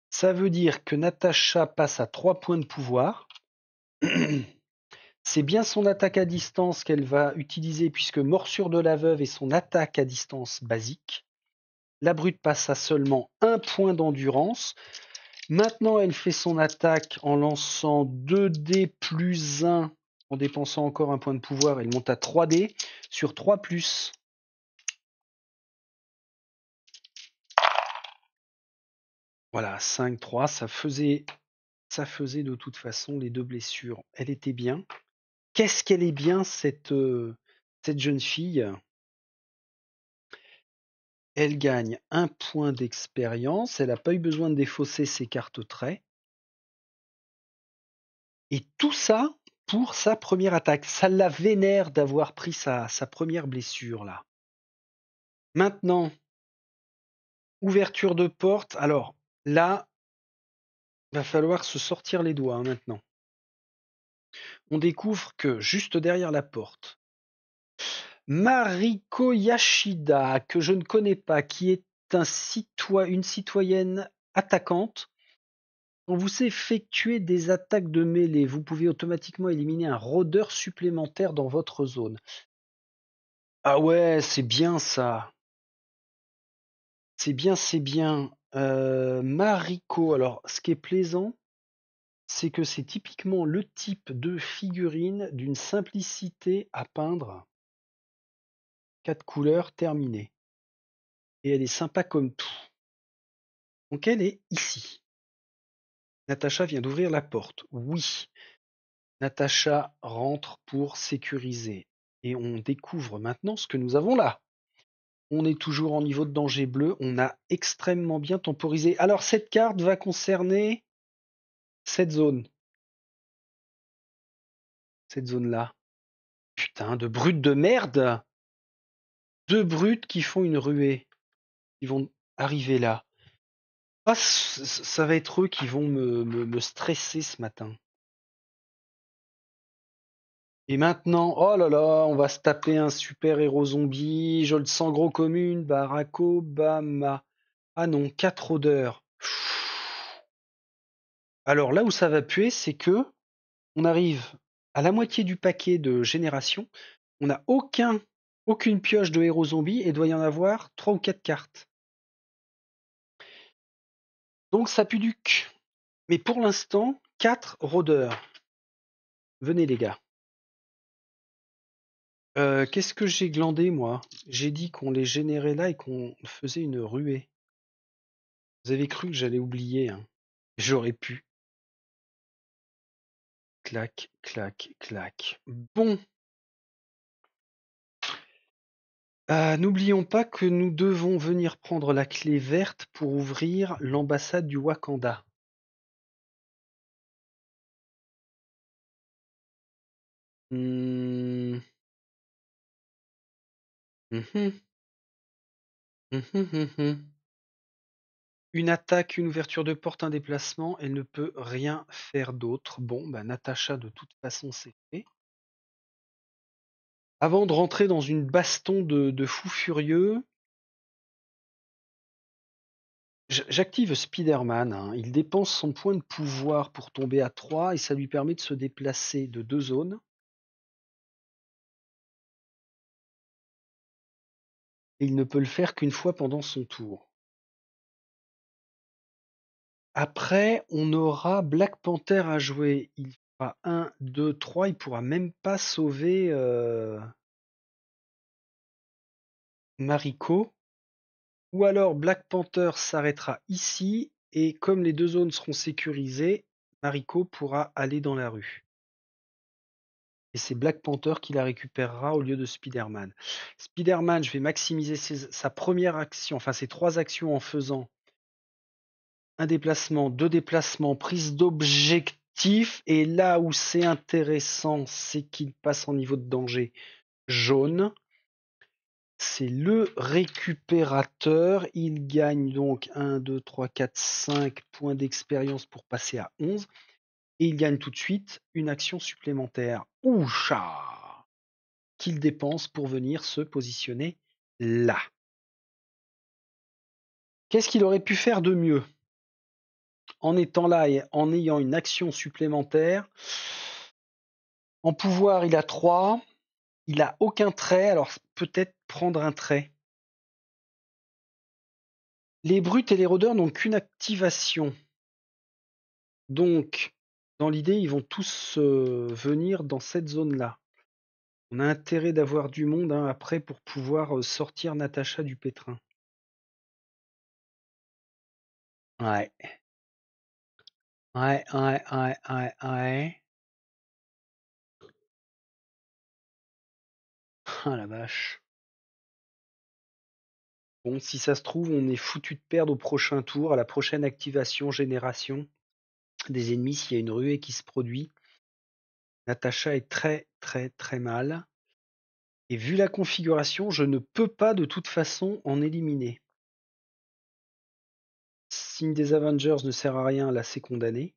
ça veut dire que Natasha passe à 3 points de pouvoir. C'est bien son attaque à distance qu'elle va utiliser puisque Morsure de la Veuve est son attaque à distance basique. La brute passe à seulement 1 point d'endurance. Maintenant, elle fait son attaque en lançant 2 dés plus 1, en dépensant encore un point de pouvoir. Elle monte à 3 dés sur 3 plus. Voilà, 5, 3, ça faisait de toute façon les 2 blessures. Elle était bien. Qu'est-ce qu'elle est bien, cette jeune fille? Elle gagne 1 point d'expérience. Elle n'a pas eu besoin de défausser ses cartes traits. Et tout ça pour sa première attaque. Ça la vénère d'avoir pris sa première blessure là. Maintenant, ouverture de porte. Alors là, va falloir se sortir les doigts hein, maintenant. On découvre que juste derrière la porte, Mariko Yashida, que je ne connais pas, qui est une citoyenne attaquante. Quand vous effectuez des attaques de mêlée, vous pouvez automatiquement éliminer un rôdeur supplémentaire dans votre zone. Ah ouais, c'est bien ça. C'est bien. Mariko, alors ce qui est plaisant, c'est que c'est typiquement le type de figurine d'une simplicité à peindre. 4 couleurs terminées. Et elle est sympa comme tout. Donc elle est ici. Natacha vient d'ouvrir la porte. Oui. Natacha rentre pour sécuriser. Et on découvre maintenant ce que nous avons là. On est toujours en niveau de danger bleu. On a extrêmement bien temporisé. Alors cette carte va concerner cette zone. Cette zone-là. Putain, de brutes de merde! 2 brutes qui font une ruée. Ils vont arriver là. Ah, ça va être eux qui vont me stresser ce matin. Et maintenant, oh là là, on va se taper un super-héros zombie. Je le sens gros comme une. Barack Obama. Ah non, 4 odeurs. Alors là où ça va puer, c'est que on arrive à la moitié du paquet de génération. On n'a aucun aucune pioche de héros zombie et doit y en avoir 3 ou 4 cartes. Donc ça pue duc. Mais pour l'instant, 4 rôdeurs. Venez les gars. Qu'est-ce que j'ai glandé moi? J'ai dit qu'on les générait là et qu'on faisait une ruée. Vous avez cru que j'allais oublier, hein. J'aurais pu. Clac, clac, clac. Bon. N'oublions pas que nous devons venir prendre la clé verte pour ouvrir l'ambassade du Wakanda. Mmh. Mhm. Mhm. Une attaque, une ouverture de porte, un déplacement, elle ne peut rien faire d'autre. Bon, bah Natacha, de toute façon, c'est fait. Avant de rentrer dans une baston de fou furieux, j'active Spider-Man, hein. Il dépense son point de pouvoir pour tomber à 3 et ça lui permet de se déplacer de 2 zones. Et il ne peut le faire qu'une fois pendant son tour. Après, on aura Black Panther à jouer. Il fera 1, 2, 3. Il pourra même pas sauver Mariko. Ou alors Black Panther s'arrêtera ici et comme les 2 zones seront sécurisées, Mariko pourra aller dans la rue. Et c'est Black Panther qui la récupérera au lieu de Spider-Man. Spider-Man, je vais maximiser sa première action, enfin ses 3 actions en faisant un déplacement, 2 déplacements, prise d'objectif. Et là où c'est intéressant, c'est qu'il passe en niveau de danger jaune. C'est le récupérateur. Il gagne donc 1, 2, 3, 4, 5 points d'expérience pour passer à 11. Et il gagne tout de suite une action supplémentaire. Oucha! Qu'il dépense pour venir se positionner là. Qu'est-ce qu'il aurait pu faire de mieux en étant là et en ayant une action supplémentaire? En pouvoir, il a 3. Il a aucun trait, alors peut-être prendre un trait. Les brutes et les rôdeurs n'ont qu'une activation. Donc, dans l'idée, ils vont tous venir dans cette zone-là. On a intérêt d'avoir du monde après pour pouvoir sortir Natacha du pétrin. Ouais. Ouais. Ah la vache. Bon, si ça se trouve, on est foutu de perdre au prochain tour, à la prochaine activation génération des ennemis, s'il y a une ruée qui se produit. Natacha est très très très mal. Et vu la configuration, je ne peux pas de toute façon en éliminer. Signe des Avengers ne sert à rien, là c'est condamné.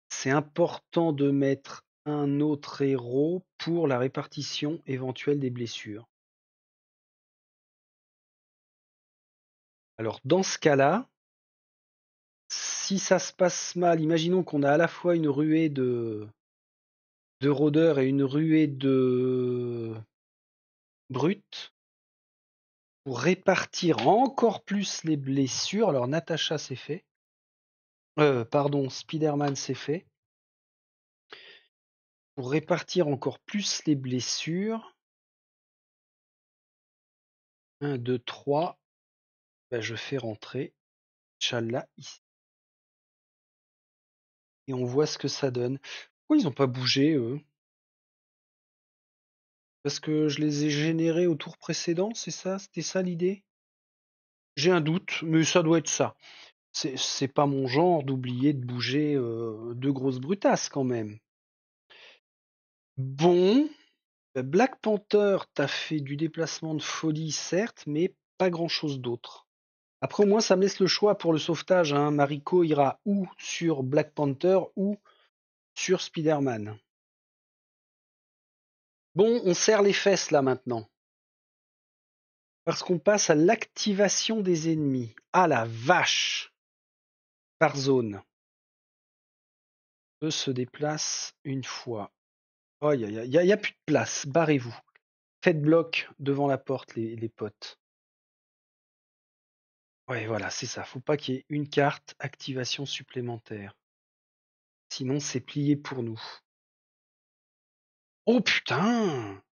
C'est important de mettre un autre héros pour la répartition éventuelle des blessures. Alors dans ce cas-là, si ça se passe mal, imaginons qu'on a à la fois une ruée de rôdeurs et une ruée de brutes. Pour répartir encore plus les blessures, alors Natacha c'est fait. Pardon, Spider-Man c'est fait. Pour répartir encore plus les blessures, 1, 2, 3, ben je fais rentrer Inch'Allah ici. Et on voit ce que ça donne. Pourquoi ils n'ont pas bougé, eux? Parce que je les ai générés au tour précédent, c'est ça? C'était ça l'idée? J'ai un doute, mais ça doit être ça. C'est pas mon genre d'oublier de bouger 2 grosses brutasses quand même. Bon, Black Panther, t'as fait du déplacement de folie, certes, mais pas grand-chose d'autre. Après, au moins, ça me laisse le choix pour le sauvetage, hein. Mariko ira ou sur Black Panther ou sur Spider-Man. Bon, on serre les fesses là maintenant. Parce qu'on passe à l'activation des ennemis. Ah la vache! Par zone. Eux se déplacent une fois. Oh, y a plus de place, barrez-vous. Faites bloc devant la porte, les potes. Ouais, voilà, c'est ça. Faut pas qu'il y ait une carte activation supplémentaire. Sinon, c'est plié pour nous. Oh putain!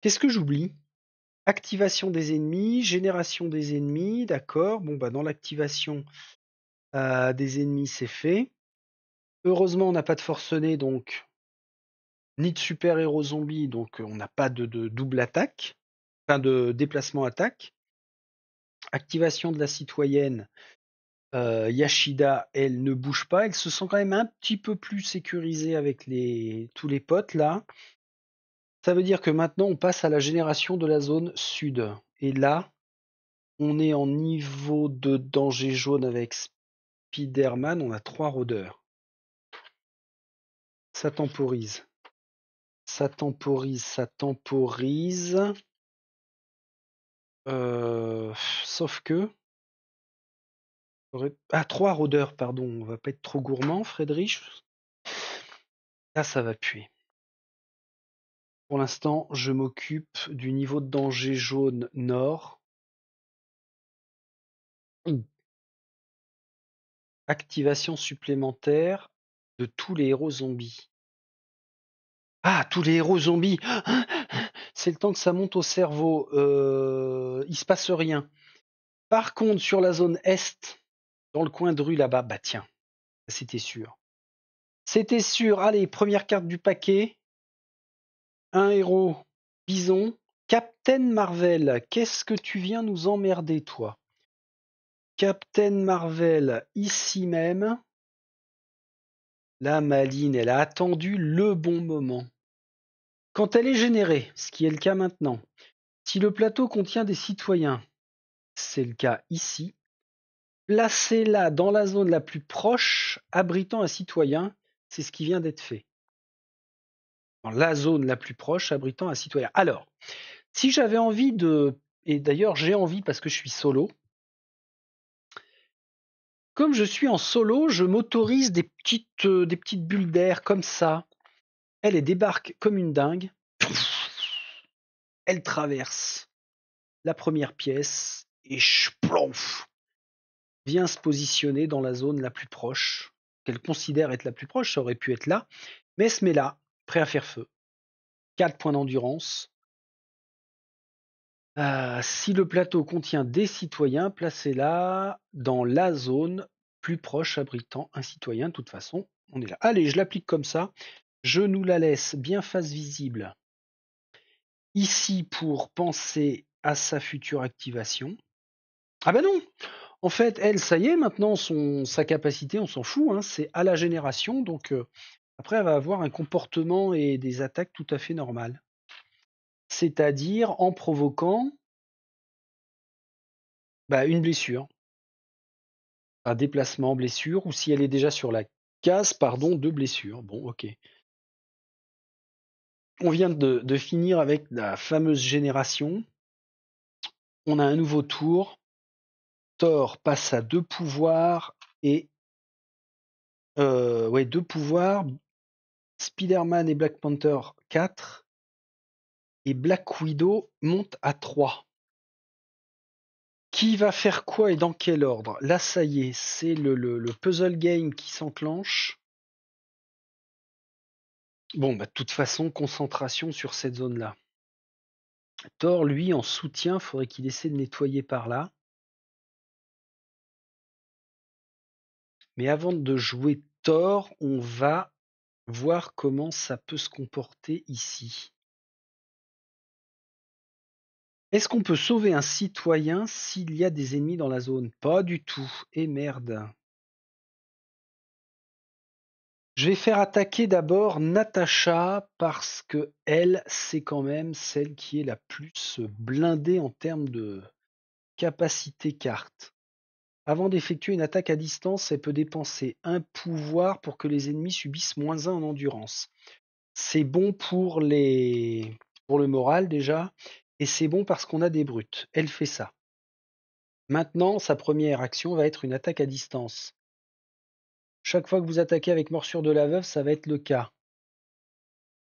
Qu'est-ce que j'oublie? Activation des ennemis, génération des ennemis, d'accord. Bon, bah dans l'activation des ennemis, c'est fait. Heureusement, on n'a pas de forcené, donc ni de super-héros zombies, donc on n'a pas de double attaque, enfin de déplacement attaque. Activation de la citoyenne, Yashida, elle ne bouge pas, elle se sent quand même un petit peu plus sécurisée avec tous les potes là. Ça veut dire que maintenant on passe à la génération de la zone sud. Et là, on est en niveau de danger jaune avec Spider-Man, on a 3 rôdeurs. Ça temporise. Ça temporise, ça temporise. Sauf que. Ah, 3 rôdeurs, pardon. On va pas être trop gourmand, Friedrich. Là, ça va puer. Pour l'instant, je m'occupe du niveau de danger jaune nord. Activation supplémentaire de tous les héros zombies. Ah, tous les héros zombies. C'est le temps que ça monte au cerveau. Il se passe rien. Par contre, sur la zone est, dans le coin de rue là-bas, bah tiens, c'était sûr. C'était sûr. Allez, première carte du paquet. Un héros bison. Captain Marvel, qu'est-ce que tu viens nous emmerder, toi? Captain Marvel, ici même. La Maline, elle a attendu le bon moment. Quand elle est générée, ce qui est le cas maintenant, si le plateau contient des citoyens, c'est le cas ici, placez-la dans la zone la plus proche abritant un citoyen, c'est ce qui vient d'être fait. Dans la zone la plus proche abritant un citoyen. Alors, si j'avais envie de... Et d'ailleurs, j'ai envie parce que je suis solo. Comme je suis en solo, je m'autorise des petites bulles d'air comme ça. Elle débarque comme une dingue. Elle traverse la première pièce et schtplouf, vient se positionner dans la zone la plus proche, qu'elle considère être la plus proche, ça aurait pu être là, mais elle se met là, prêt à faire feu. 4 points d'endurance. Si le plateau contient des citoyens, placez-la dans la zone plus proche abritant un citoyen. De toute façon, on est là. Allez, je l'applique comme ça. Je nous la laisse bien face visible ici pour penser à sa future activation. Ah ben non! En fait, elle, ça y est, maintenant, sa capacité, on s'en fout, hein, c'est à la génération, donc après, elle va avoir un comportement et des attaques tout à fait normales. C'est-à-dire en provoquant une blessure, un déplacement, blessure, ou si elle est déjà sur la case, pardon, de blessure. Bon, ok. On vient de finir avec la fameuse génération. On a un nouveau tour. Thor passe à 2 pouvoirs et 2 pouvoirs. Spider-Man et Black Panther 4 et Black Widow monte à 3. Qui va faire quoi et dans quel ordre? Là, ça y est, c'est le puzzle game qui s'enclenche. Bon, de toute façon, concentration sur cette zone-là. Thor, lui, en soutien, faudrait qu'il essaie de nettoyer par là. Mais avant de jouer Thor, on va voir comment ça peut se comporter ici. Est-ce qu'on peut sauver un citoyen s'il y a des ennemis dans la zone? Pas du tout. Et merde. Je vais faire attaquer d'abord Natasha parce que elle, c'est quand même celle qui est la plus blindée en termes de capacité carte. Avant d'effectuer une attaque à distance, elle peut dépenser un pouvoir pour que les ennemis subissent -1 en endurance. C'est bon pour le moral déjà, et c'est bon parce qu'on a des brutes. Elle fait ça. Maintenant, sa première action va être une attaque à distance. Chaque fois que vous attaquez avec morsure de la veuve, ça va être le cas.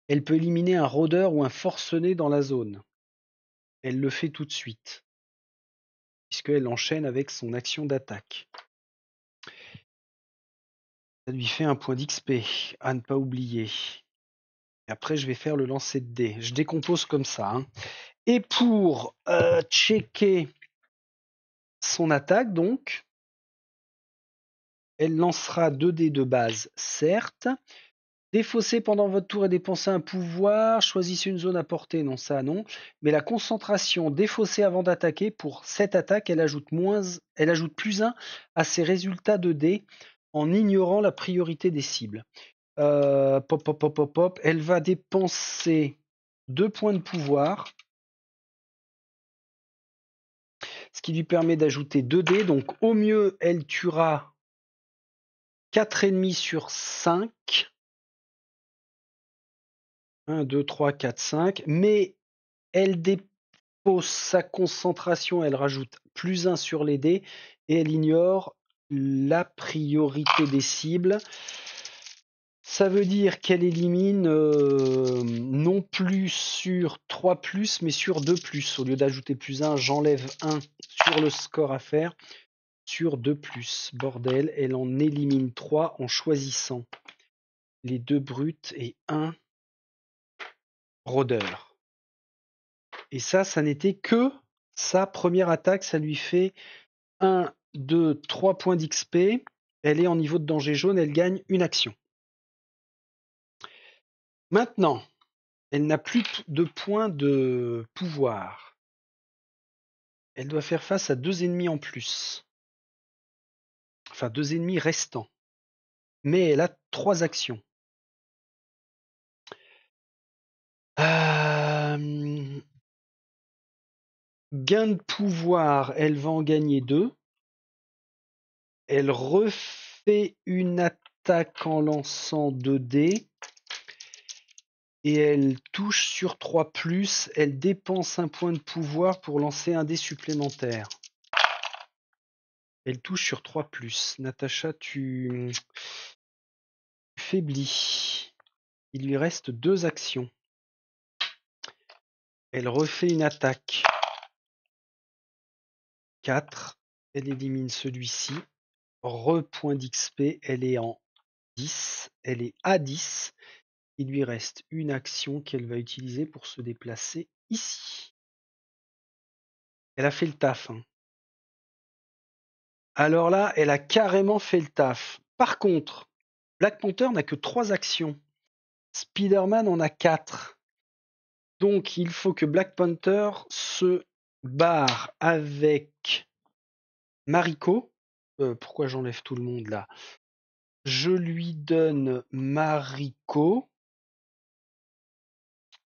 Elle peut éliminer un rôdeur ou un forcené dans la zone. Elle le fait tout de suite, puisqu'elle enchaîne avec son action d'attaque. Ça lui fait un point d'XP, à ne pas oublier. Et après, je vais faire le lancer de dés. Je décompose comme ça. Hein. Et pour checker son attaque, donc, elle lancera 2 dés de base, certes. Défausser pendant votre tour et dépenser un pouvoir. Choisissez une zone à portée. Non, ça, non. Mais la concentration défaussée avant d'attaquer, pour cette attaque, elle ajoute plus 1 à ses résultats de dés en ignorant la priorité des cibles. Elle va dépenser 2 points de pouvoir, ce qui lui permet d'ajouter 2 dés. Donc au mieux, elle tuera 4 ennemis sur 5. 1, 2, 3, 4, 5. Mais elle dépose sa concentration, elle rajoute plus 1 sur les dés et elle ignore la priorité des cibles. Ça veut dire qu'elle élimine non plus sur 3+, mais sur 2+. Au lieu d'ajouter plus 1, j'enlève 1 sur le score à faire. Sur 2+. Bordel, elle en élimine 3 en choisissant les 2 brutes et 1 rôdeur. Et ça n'était que sa première attaque. Ça lui fait 1, 2, 3 points d'XP. Elle est en niveau de danger jaune, elle gagne une action. Maintenant, elle n'a plus de points de pouvoir. Elle doit faire face à 2 ennemis en plus. Enfin, 2 ennemis restants. Mais elle a 3 actions. Gain de pouvoir, elle va en gagner 2. Elle refait une attaque en lançant 2 dés. Et elle touche sur 3+. Elle dépense un point de pouvoir pour lancer un dé supplémentaire. Elle touche sur 3+. Natacha, tu faiblis. Il lui reste 2 actions. Elle refait une attaque. 4. Elle élimine celui-ci. Point d'XP. Elle est en 10. Elle est à 10. Il lui reste une action qu'elle va utiliser pour se déplacer ici. Elle a fait le taf. Hein. Alors là, elle a carrément fait le taf. Par contre, Black Panther n'a que 3 actions. Spider-Man en a 4. Donc il faut que Black Panther se barre avec Mariko. Pourquoi j'enlève tout le monde là? Je lui donne Mariko.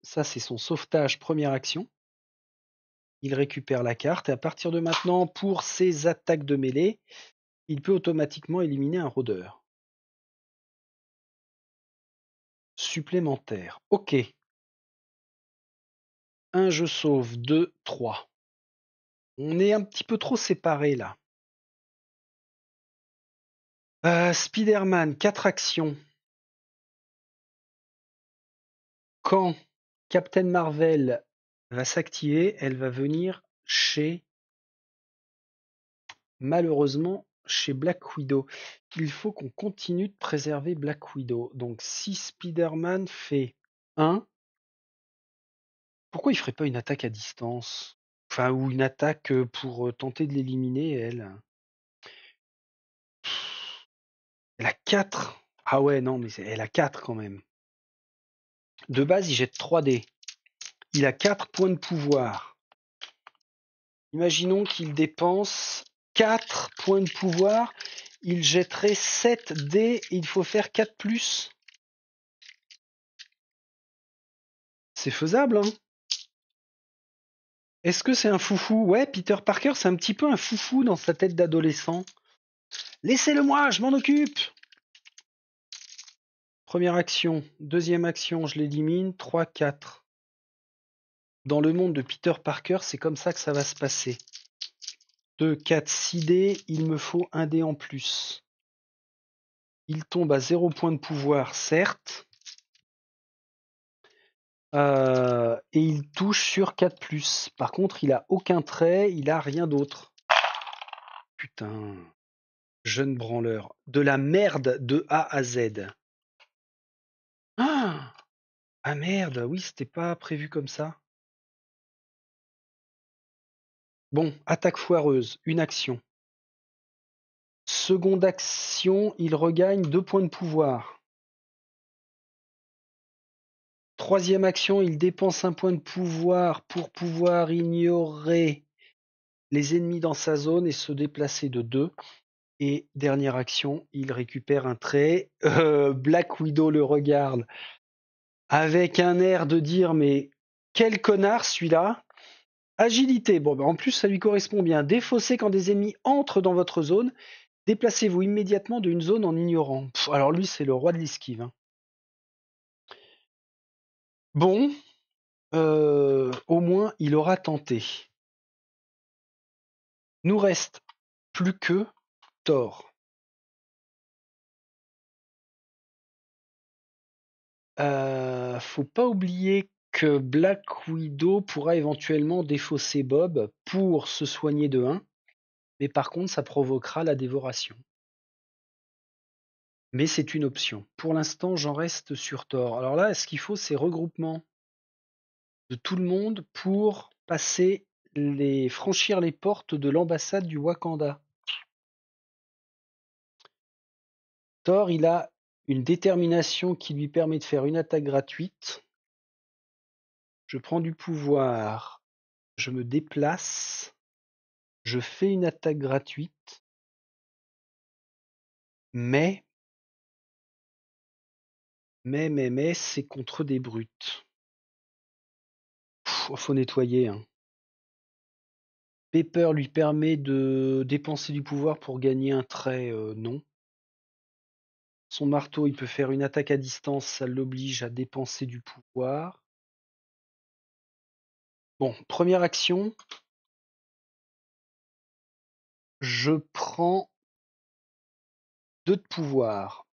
Ça, c'est son sauvetage, première action. Il récupère la carte et à partir de maintenant, pour ses attaques de mêlée, il peut automatiquement éliminer un rôdeur. Supplémentaire. Ok. 1, je sauve. 2, 3. On est un petit peu trop séparés là. Spider-Man, 4 actions. Quand Captain Marvel va s'activer, elle va venir malheureusement, chez Black Widow. Il faut qu'on continue de préserver Black Widow. Donc si Spider-Man fait 1, pourquoi il ferait pas une attaque à distance? Enfin, ou une attaque pour tenter de l'éliminer, elle. Elle a 4. Ah ouais, non, mais elle a 4 quand même. De base, il jette 3 dés. Il a 4 points de pouvoir. Imaginons qu'il dépense 4 points de pouvoir. Il jetterait 7 dés et il faut faire 4+. C'est faisable, hein? Est-ce que c'est un foufou? Ouais, Peter Parker, c'est un petit peu un foufou dans sa tête d'adolescent. Laissez-le-moi, je m'en occupe! Première action. Deuxième action, je l'élimine. 3, 4. Dans le monde de Peter Parker, c'est comme ça que ça va se passer. 2, 4, 6 dés. Il me faut un dé en plus. Il tombe à 0 point de pouvoir, certes. Et il touche sur 4+. Par contre, il a aucun trait, il a rien d'autre. Putain. Jeune branleur. De la merde de A à Z. Ah, ah merde, oui, c'était pas prévu comme ça. Bon, attaque foireuse, une action. Seconde action, il regagne 2 points de pouvoir. Troisième action, il dépense un point de pouvoir pour pouvoir ignorer les ennemis dans sa zone et se déplacer de 2. Et dernière action, il récupère un trait. Black Widow le regarde avec un air de dire mais quel connard celui-là. Agilité, bon en plus ça lui correspond bien. Défausser quand des ennemis entrent dans votre zone. Déplacez-vous immédiatement d'une zone en ignorant. Alors lui c'est le roi de l'esquive. Hein. Bon, au moins il aura tenté. Nous reste plus que Thor. Faut pas oublier que Black Widow pourra éventuellement défausser Bob pour se soigner de 1, mais par contre ça provoquera la dévoration. Mais c'est une option. Pour l'instant, j'en reste sur Thor. Alors là, ce qu'il faut, c'est regroupement de tout le monde pour franchir les portes de l'ambassade du Wakanda. Thor, il a une détermination qui lui permet de faire une attaque gratuite. Je prends du pouvoir, je me déplace, je fais une attaque gratuite, mais, c'est contre des brutes. Faut nettoyer. Hein. Pepper lui permet de dépenser du pouvoir pour gagner un trait, non. Son marteau, il peut faire une attaque à distance, ça l'oblige à dépenser du pouvoir. Bon, première action. Je prends 2 de pouvoir.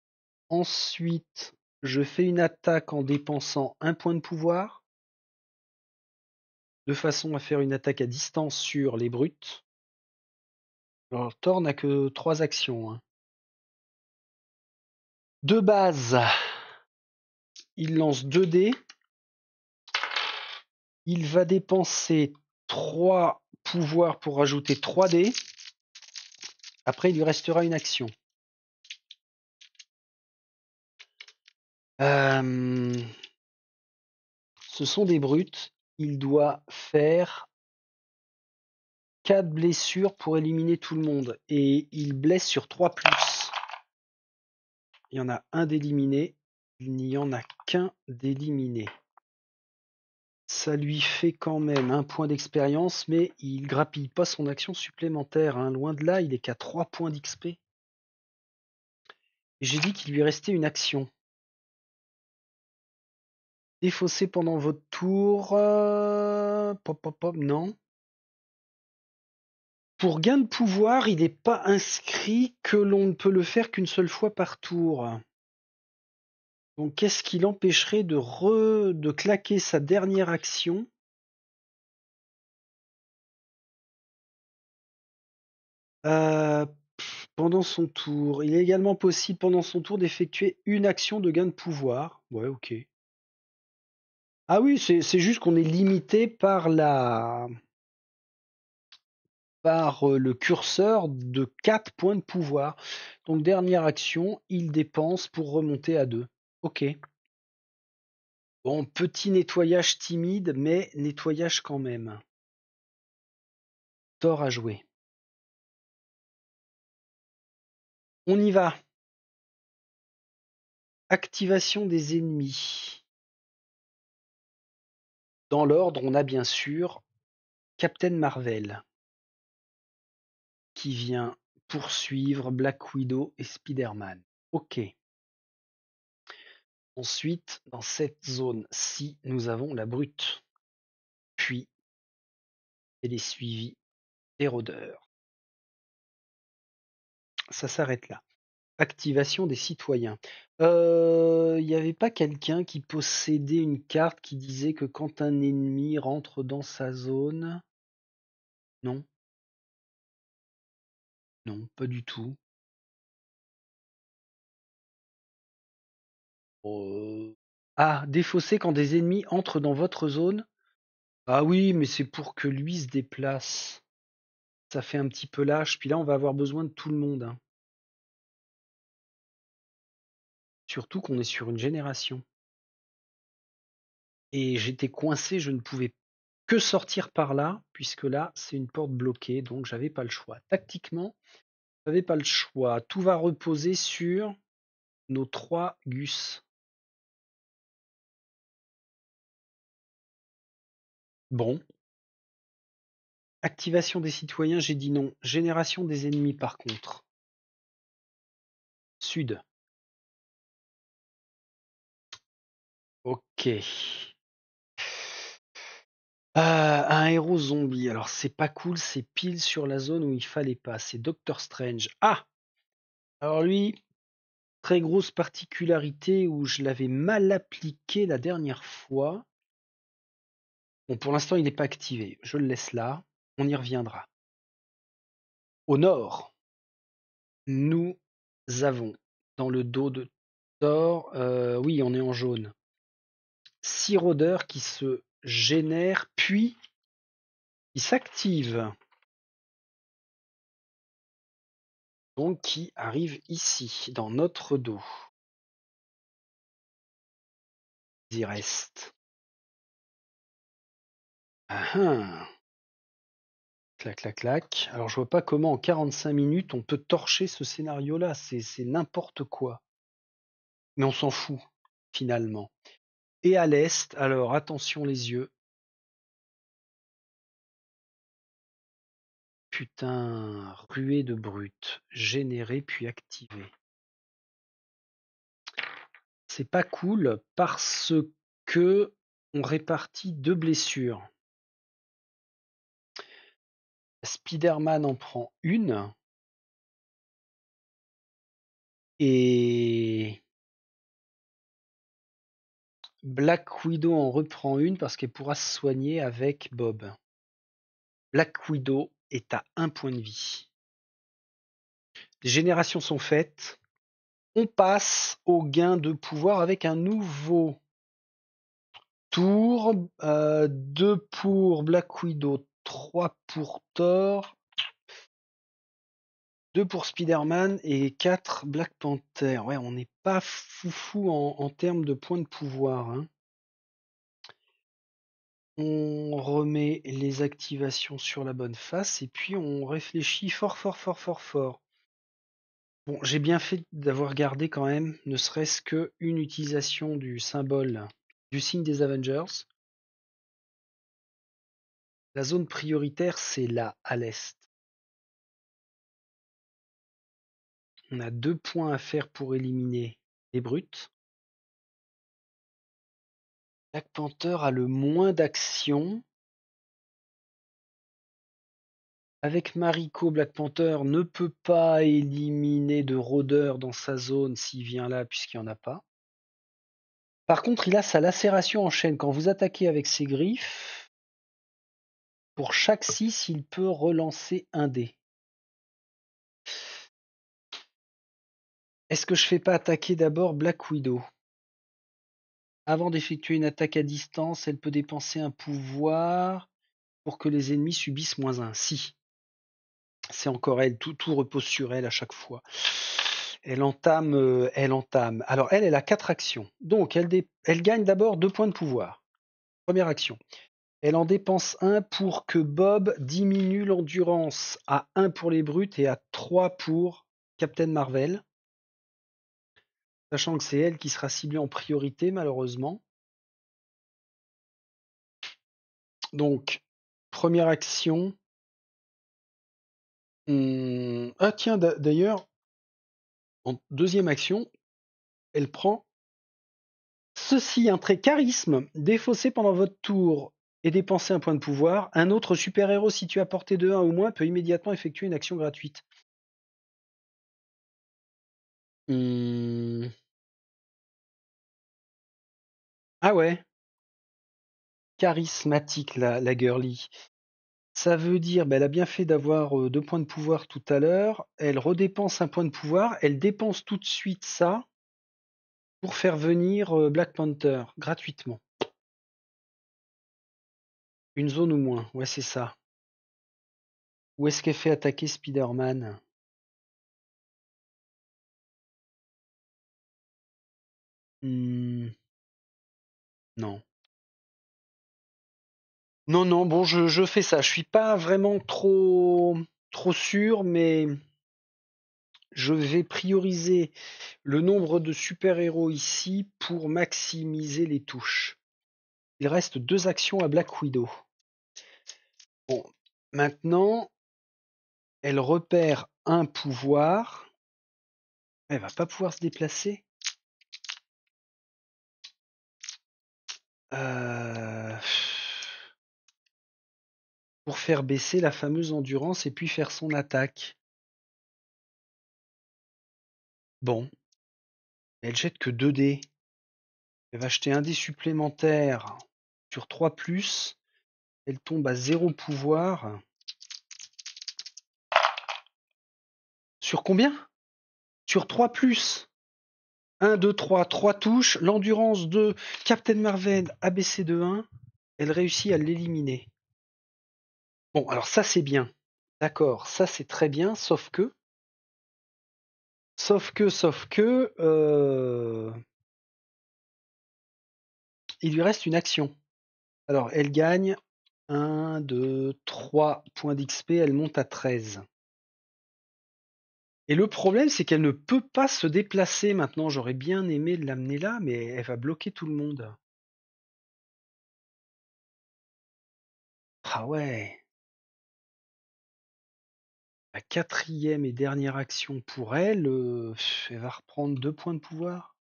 Ensuite, je fais une attaque en dépensant 1 point de pouvoir, de façon à faire une attaque à distance sur les brutes. Alors, Thor n'a que 3 actions. Hein. De base, il lance 2 dés. Il va dépenser 3 pouvoirs pour rajouter 3 dés. Après, il lui restera une action. Ce sont des brutes. Il doit faire 4 blessures pour éliminer tout le monde. Et il blesse sur 3+. Il y en a un d'éliminé. Il n'y en a qu'un d'éliminé. Ça lui fait quand même 1 point d'expérience, mais il grappille pas son action supplémentaire. Hein. Loin de là, il est qu'à 3 points d'XP. Et j'ai dit qu'il lui restait une action. Défausser pendant votre tour. Non. Pour gain de pouvoir, il n'est pas inscrit que l'on ne peut le faire qu'une seule fois par tour. Donc qu'est-ce qui l'empêcherait de claquer sa dernière action pendant son tour? Il est également possible pendant son tour d'effectuer une action de gain de pouvoir. Ouais, ok. Ah oui, c'est juste qu'on est limité par le curseur de 4 points de pouvoir. Donc dernière action, il dépense pour remonter à 2. Ok. Bon, petit nettoyage timide, mais nettoyage quand même. Thor à jouer. On y va. Activation des ennemis. Dans l'ordre, on a bien sûr Captain Marvel qui vient poursuivre Black Widow et Spider-Man. Ok. Ensuite, dans cette zone-ci, nous avons la brute. Puis, elle est suivie des rôdeurs. Ça s'arrête là. Activation des citoyens. Y avait pas quelqu'un qui possédait une carte qui disait que quand un ennemi rentre dans sa zone. Non, non, pas du tout. Ah, défausser quand des ennemis entrent dans votre zone? Ah oui, mais c'est pour que lui se déplace. Ça fait un petit peu lâche, puis là on va avoir besoin de tout le monde, hein. Surtout qu'on est sur une génération. Et j'étais coincé, je ne pouvais que sortir par là, puisque là c'est une porte bloquée, donc j'avais pas le choix. Tactiquement, j'avais pas le choix. Tout va reposer sur nos 3 Gus. Bon. Activation des citoyens, j'ai dit non. Génération des ennemis par contre. Sud. Ok. Un héros zombie. Alors c'est pas cool, c'est pile sur la zone où il fallait pas. C'est Doctor Strange. Ah! Alors lui, très grosse particularité où je l'avais mal appliqué la dernière fois. Bon, pour l'instant, il n'est pas activé. Je le laisse là. On y reviendra. Au nord, nous avons dans le dos de Thor, oui, on est en jaune, 6 rôdeurs qui se génèrent puis qui s'activent. Donc qui arrivent ici, dans notre dos. Ils y restent. Ah ah. Clac, clac, clac. Alors je vois pas comment en 45 minutes on peut torcher ce scénario-là. C'est n'importe quoi. Mais on s'en fout, finalement. Et à l'est, alors attention les yeux. Putain, ruée de brutes. Générée puis activée. C'est pas cool parce que on répartit 2 blessures. Spider-Man en prend une. Et Black Widow en reprend une parce qu'elle pourra se soigner avec Bob. Black Widow est à 1 point de vie. Les générations sont faites. On passe au gain de pouvoir avec un nouveau tour. 2 pour Black Widow, 3 pour Thor, 2 pour Spider-Man et 4 Black Panther. Ouais, on n'est pas foufou en termes de points de pouvoir, hein. On remet les activations sur la bonne face et puis on réfléchit fort, fort, fort, fort, fort. Bon, j'ai bien fait d'avoir gardé quand même, ne serait-ce qu'une utilisation du symbole du signe des Avengers. La zone prioritaire, c'est là, à l'est. On a 2 points à faire pour éliminer les brutes. Black Panther a le moins d'action. Avec Mariko, Black Panther ne peut pas éliminer de rôdeur dans sa zone s'il vient là, puisqu'il n'y en a pas. Par contre, il a sa lacération en chaîne. Quand vous attaquez avec ses griffes, pour chaque 6, il peut relancer un dé. Est-ce que je fais pas attaquer d'abord Black Widow? Avant d'effectuer une attaque à distance, elle peut dépenser un pouvoir pour que les ennemis subissent -1. Si. C'est encore elle, tout repose sur elle à chaque fois. Elle entame, elle entame. Alors elle a 4 actions. Donc elle gagne d'abord 2 points de pouvoir. Première action. Elle en dépense 1 pour que Bob diminue l'endurance à 1 pour les brutes et à 3 pour Captain Marvel. Sachant que c'est elle qui sera ciblée en priorité malheureusement. Donc, première action. Ah tiens, d'ailleurs, en deuxième action, elle prend ceci, un trait charisme, défaussé pendant votre tour et dépenser un point de pouvoir. Un autre super-héros situé à portée de 1 ou moins peut immédiatement effectuer une action gratuite. Mmh. Ah ouais, charismatique la girly. Ça veut dire, elle a bien fait d'avoir 2 points de pouvoir tout à l'heure. Elle redépense un point de pouvoir. Elle dépense tout de suite ça pour faire venir Black Panther gratuitement. Une zone ou moins, ouais c'est ça. Où est-ce qu'elle fait attaquer Spider-Man? Non. Non, non, bon, je fais ça. Je suis pas vraiment trop sûr, mais je vais prioriser le nombre de super-héros ici pour maximiser les touches. Il reste 2 actions à Black Widow. Bon, maintenant, elle repère un pouvoir. Elle va pas pouvoir se déplacer. Euh, Pour faire baisser la fameuse endurance et puis faire son attaque. Bon, elle jette que 2 dés. Elle va acheter un dé supplémentaire sur 3+. Elle tombe à 0 pouvoir. Sur combien? Sur 3+. 1, 2, 3, 3 touches. L'endurance de Captain Marvel a baissé de 1. Elle réussit à l'éliminer. Bon, alors ça c'est bien. D'accord, ça c'est très bien, sauf que, il lui reste une action. Alors, elle gagne 1, 2, 3 points d'XP, elle monte à 13. Et le problème, c'est qu'elle ne peut pas se déplacer maintenant. J'aurais bien aimé l'amener là, mais elle va bloquer tout le monde. Ah ouais. La quatrième et dernière action pour elle, elle va reprendre 2 points de pouvoir.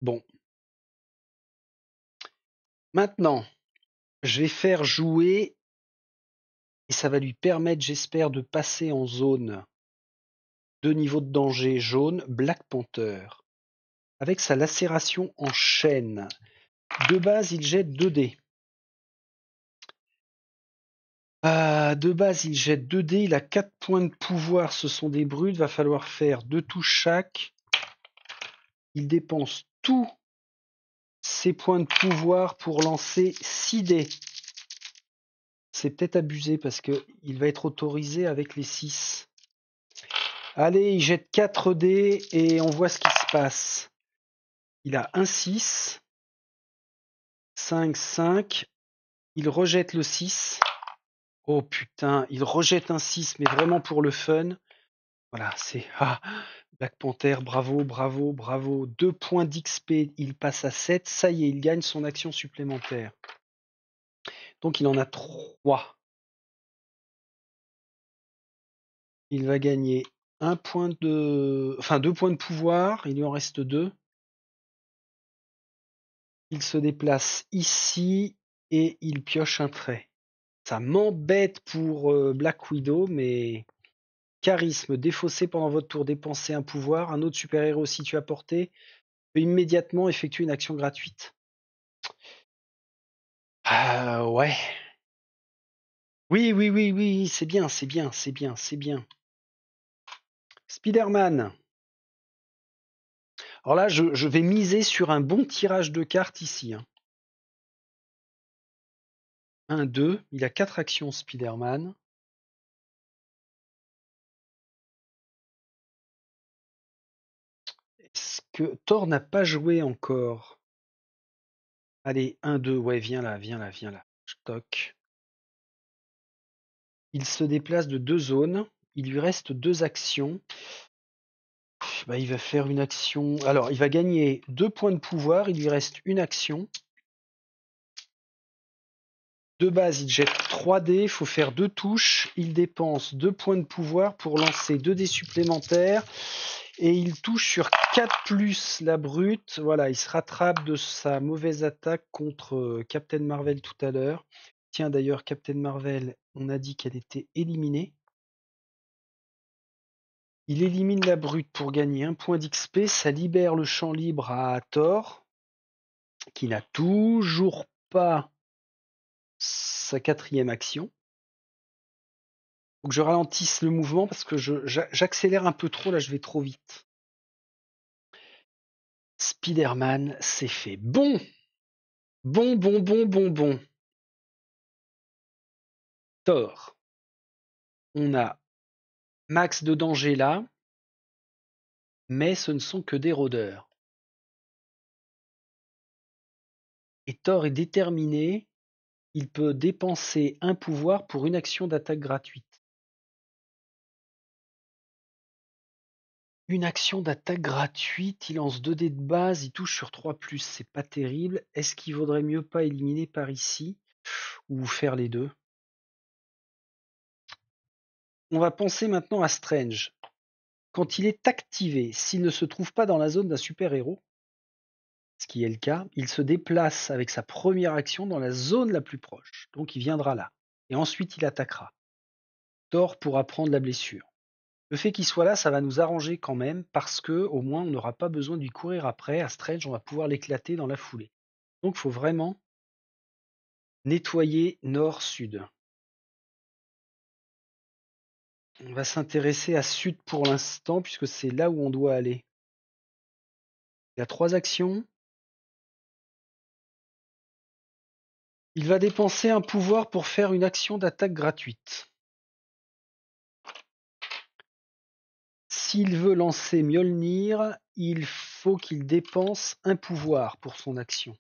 Bon. Maintenant, je vais faire jouer, et ça va lui permettre, j'espère, de passer en zone de niveau de danger jaune, Black Panther. Avec sa lacération en chaîne. De base, il jette 2 dés. De base, il jette 2 dés. Il a 4 points de pouvoir. Ce sont des brutes. Va falloir faire 2 touches chaque. Il dépense tous ses points de pouvoir pour lancer 6 dés. C'est peut-être abusé parce qu'il va être autorisé avec les 6. Allez, il jette 4 dés et on voit ce qui se passe. Il a un 6, 5, 5. Il rejette le 6. Oh putain, il rejette un 6, mais vraiment pour le fun. Voilà, c'est Black Panther, bravo, bravo, bravo. 2 points d'XP, il passe à 7. Ça y est, il gagne son action supplémentaire. Donc il en a 3. Il va gagner 2 points de pouvoir, il lui en reste 2. Il se déplace ici et il pioche un trait. Ça m'embête pour Black Widow, mais charisme, défaussé pendant votre tour, dépenser un pouvoir. Un autre super-héros situé à portée peut immédiatement effectuer une action gratuite. Ouais. Oui, oui, oui, oui, c'est bien, c'est bien, c'est bien, c'est bien. Spider-Man. Alors là, je vais miser sur un bon tirage de cartes ici. 1, 2. Il a 4 actions, Spider-Man. Est-ce que Thor n'a pas joué encore? Allez, 1, 2. Ouais, viens là, viens là, viens là. Je toque. Il se déplace de 2 zones. Il lui reste 2 actions. Il va faire une action. Alors, il va gagner 2 points de pouvoir. Il lui reste une action. De base, il jette 3 dés. Il faut faire 2 touches. Il dépense 2 points de pouvoir pour lancer 2 dés supplémentaires. Et il touche sur 4+, la brute. Voilà, il se rattrape de sa mauvaise attaque contre Captain Marvel tout à l'heure. Tiens, d'ailleurs, Captain Marvel, on a dit qu'elle était éliminée. Il élimine la brute pour gagner 1 point d'XP. Ça libère le champ libre à Thor, qui n'a toujours pas sa 4e action. Faut que je ralentisse le mouvement parce que j'accélère un peu trop, là je vais trop vite. Spider-Man, c'est fait. Bon. Thor. On a max de danger là, mais ce ne sont que des rôdeurs. Et Thor est déterminé, il peut dépenser un pouvoir pour une action d'attaque gratuite. Une action d'attaque gratuite, il lance 2 dés de base, il touche sur 3+, c'est pas terrible. Est-ce qu'il vaudrait mieux pas éliminer par ici ou faire les deux? On va penser maintenant à Strange. Quand il est activé, s'il ne se trouve pas dans la zone d'un super-héros, ce qui est le cas, il se déplace avec sa première action dans la zone la plus proche. Donc il viendra là. Et ensuite il attaquera. Thor pourra prendre la blessure. Le fait qu'il soit là, ça va nous arranger quand même, parce que au moins on n'aura pas besoin de lui courir après. À Strange, on va pouvoir l'éclater dans la foulée. Donc il faut vraiment nettoyer nord-sud. On va s'intéresser à sud pour l'instant, puisque c'est là où on doit aller. Il y a 3 actions. Il va dépenser un pouvoir pour faire une action d'attaque gratuite. S'il veut lancer Mjolnir, il faut qu'il dépense un pouvoir pour son action.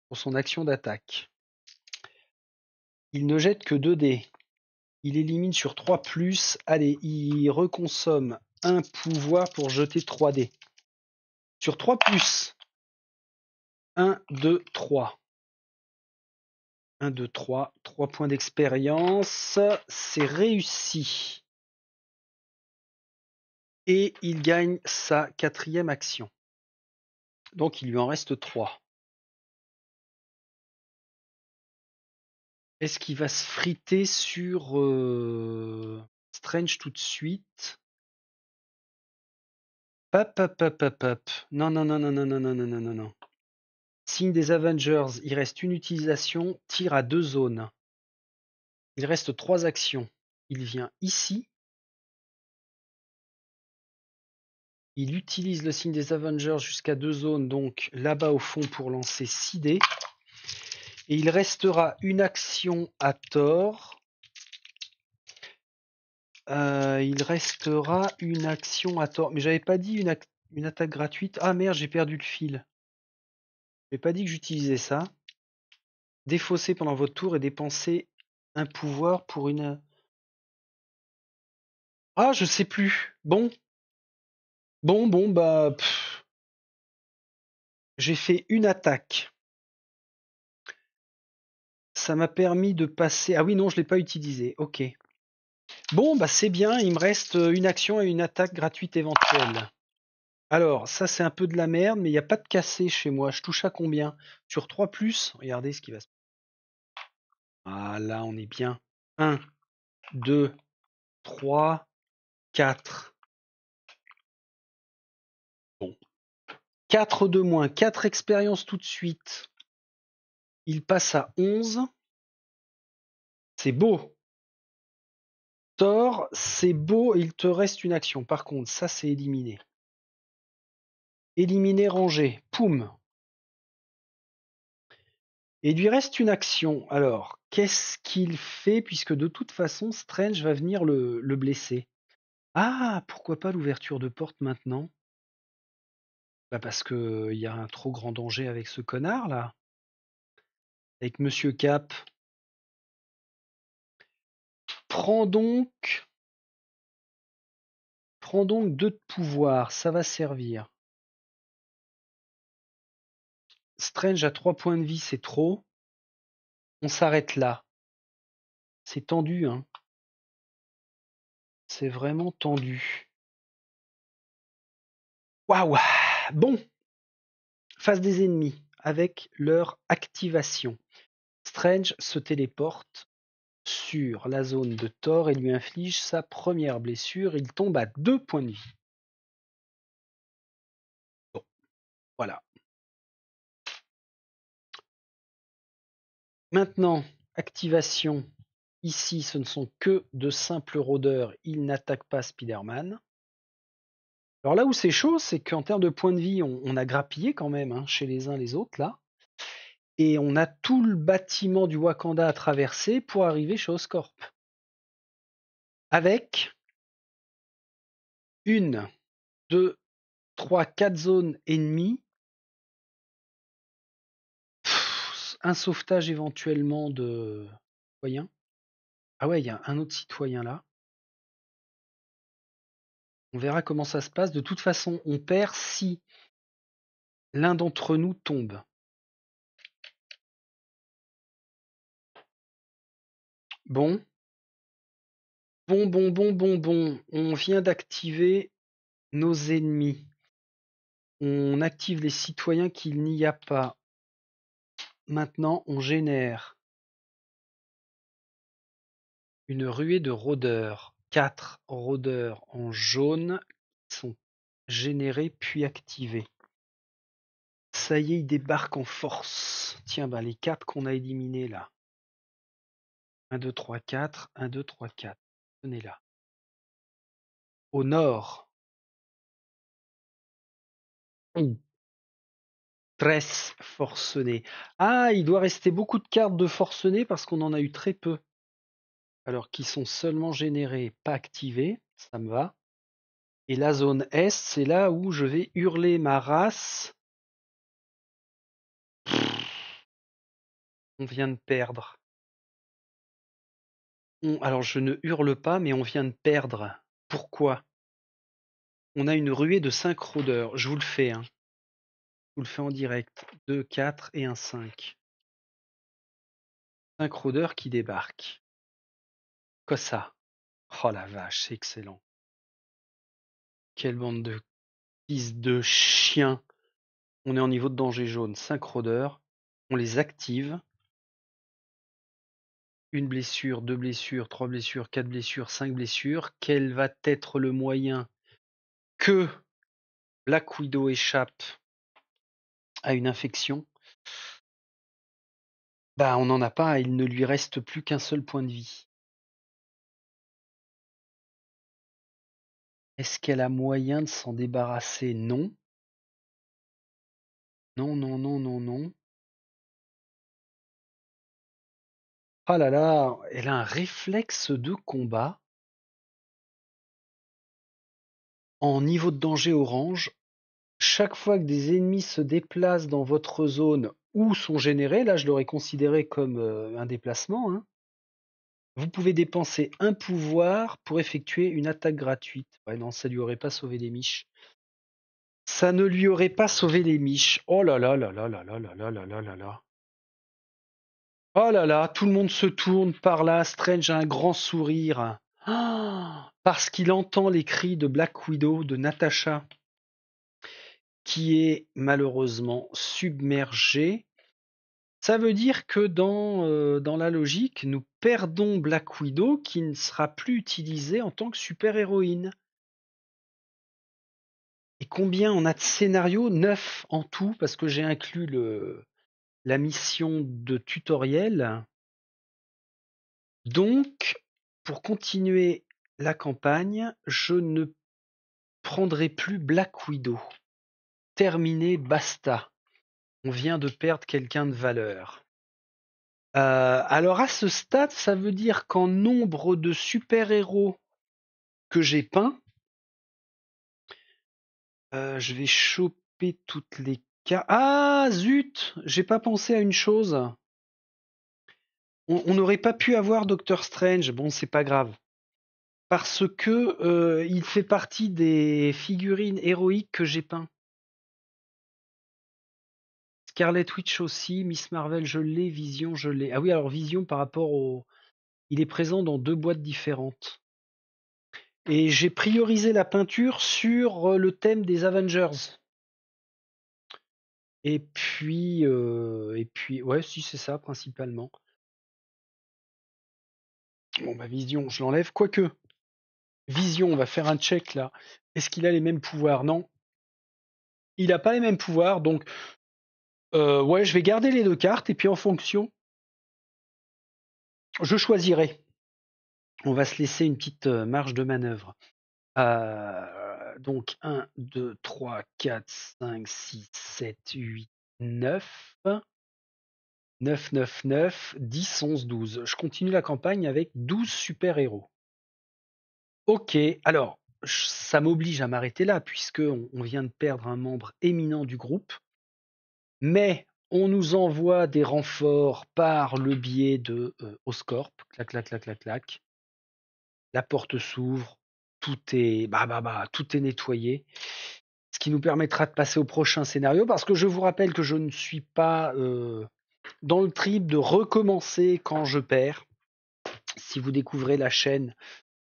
Pour son action d'attaque. Il ne jette que 2 dés. Il élimine sur 3+. Allez, il reconsomme un pouvoir pour jeter 3 dés. Sur 3+. 1, 2, 3. 1, 2, 3. 3 points d'expérience. C'est réussi. Et il gagne sa 4e action. Donc il lui en reste 3. Est-ce qu'il va se friter sur Strange tout de suite? Hop. Non. Signe des Avengers, il reste une utilisation, tir à 2 zones. Il reste 3 actions. Il vient ici. Il utilise le signe des Avengers jusqu'à 2 zones, donc là-bas au fond pour lancer 6 dés. Et il restera une action à Thor. Il restera une action à Thor. Mais j'avais pas dit une attaque gratuite. Ah merde, j'ai perdu le fil. J'avais pas dit que j'utilisais ça. Défausser pendant votre tour et dépenser un pouvoir pour une... Ah, je sais plus. Bon, bah... J'ai fait une attaque. Ça m'a permis de passer... Ah oui, non, je l'ai pas utilisé. Ok. Bon, bah c'est bien, il me reste une action et une attaque gratuite éventuelle. Alors, ça c'est un peu de la merde, mais il n'y a pas de cassé chez moi. Je touche à combien? Sur 3+, regardez ce qui va se passer. Ah là, on est bien. 1, 2, 3, 4. Bon. 4 de moins, 4 expériences tout de suite. Il passe à 11. C'est beau. Thor, c'est beau, il te reste une action. Par contre, ça c'est éliminé. Éliminer, ranger. Poum. Et il lui reste une action. Alors, qu'est-ce qu'il fait puisque de toute façon, Strange va venir le blesser? Ah, pourquoi pas l'ouverture de porte maintenant? Bah parce que il y a un trop grand danger avec ce connard là. Avec Monsieur Cap. Prends donc 2 de pouvoir, ça va servir. Strange a 3 points de vie, c'est trop. On s'arrête là. C'est tendu, hein. C'est vraiment tendu. Waouh! Bon, face des ennemis avec leur activation. Strange se téléporte sur la zone de Thor et lui inflige sa première blessure. Il tombe à 2 points de vie. Bon, voilà. Maintenant, activation. Ici, ce ne sont que de simples rôdeurs. Ils n'attaquent pas Spider-Man. Alors là où c'est chaud, c'est qu'en termes de points de vie, on a grappillé quand même hein, chez les uns les autres là. Et on a tout le bâtiment du Wakanda à traverser pour arriver chez Oscorp. Avec 1, 2, 3, 4 zones ennemies. Un sauvetage éventuellement de citoyen. Ah ouais, il y a un autre citoyen là. On verra comment ça se passe. De toute façon, on perd si l'un d'entre nous tombe. Bon. Bon. On vient d'activer nos ennemis. On active les citoyens qu'il n'y a pas. Maintenant, on génère une ruée de rôdeurs. 4 rôdeurs en jaune qui sont générés puis activés. Ça y est, ils débarquent en force. Tiens, bah, les 4 qu'on a éliminés là. 1, 2, 3, 4. 1, 2, 3, 4. Venez là. Au nord. Tresse forcenée. Ah, il doit rester beaucoup de cartes de forcenés parce qu'on en a eu très peu. Alors qui sont seulement générées, pas activées. Ça me va. Et la zone Est, c'est là où je vais hurler ma race. On vient de perdre. Alors je ne hurle pas, mais on vient de perdre. Pourquoi? On a une ruée de 5 rôdeurs. Je vous le fais. Hein. Je vous le fais en direct. 2, 4 et un 5. 5 rôdeurs qui débarquent. Quoi ça? Oh la vache, c'est excellent. Quelle bande de fils de chiens. On est en niveau de danger jaune. 5 rôdeurs. On les active. 1 blessure, 2 blessures, 3 blessures, 4 blessures, 5 blessures. Quel va être le moyen que Black Widow échappe à une infection? Bah, on n'en a pas, il ne lui reste plus qu'un seul point de vie. Est-ce qu'elle a moyen de s'en débarrasser? Non. Non. Ah là là, elle a un réflexe de combat en niveau de danger orange. Chaque fois que des ennemis se déplacent dans votre zone ou sont générés, là je l'aurais considéré comme un déplacement, hein, vous pouvez dépenser un pouvoir pour effectuer une attaque gratuite. Ouais, non, ça lui aurait pas sauvé les miches. Ça ne lui aurait pas sauvé les miches. Oh là là là là là là là là là là là là. Oh là là, tout le monde se tourne par là. Strange a un grand sourire. Ah, parce qu'il entend les cris de Black Widow, de Natasha, qui est malheureusement submergée. Ça veut dire que dans la logique, nous perdons Black Widow qui ne sera plus utilisée en tant que super-héroïne. Et combien on a de scénarios? 9 en tout, parce que j'ai inclus la mission de tutoriel. Donc, pour continuer la campagne, je ne prendrai plus Black Widow. Terminé, basta. On vient de perdre quelqu'un de valeur. Alors à ce stade, ça veut dire qu'en nombre de super-héros que j'ai peints, je vais choper toutes les cartes. Ah zut, j'ai pas pensé à une chose. On n'aurait pas pu avoir Doctor Strange. Bon, c'est pas grave. Parce que il fait partie des figurines héroïques que j'ai peint. Scarlet Witch aussi, Miss Marvel je l'ai, Vision je l'ai. Ah oui, alors Vision par rapport au... Il est présent dans 2 boîtes différentes. Et j'ai priorisé la peinture sur le thème des Avengers. Et puis, ouais, si c'est ça principalement. Bon, bah, Vision, je l'enlève. Quoique, Vision, on va faire un check là. Est-ce qu'il a les mêmes pouvoirs? Non, il n'a pas les mêmes pouvoirs. Donc, ouais, je vais garder les deux cartes et puis en fonction, je choisirai. On va se laisser une petite marge de manœuvre. Donc 1, 2, 3, 4, 5, 6, 7, 8, 9. 9, 9, 9, 10, 11, 12. Je continue la campagne avec 12 super-héros. Ok, alors, ça m'oblige à m'arrêter là, puisque on vient de perdre un membre éminent du groupe. Mais on nous envoie des renforts par le biais de Oscorp. Clac, clac, clac, clac, clac. La porte s'ouvre. Tout est, tout est nettoyé. Ce qui nous permettra de passer au prochain scénario, parce que je vous rappelle que je ne suis pas dans le trip de recommencer quand je perds. Si vous découvrez la chaîne,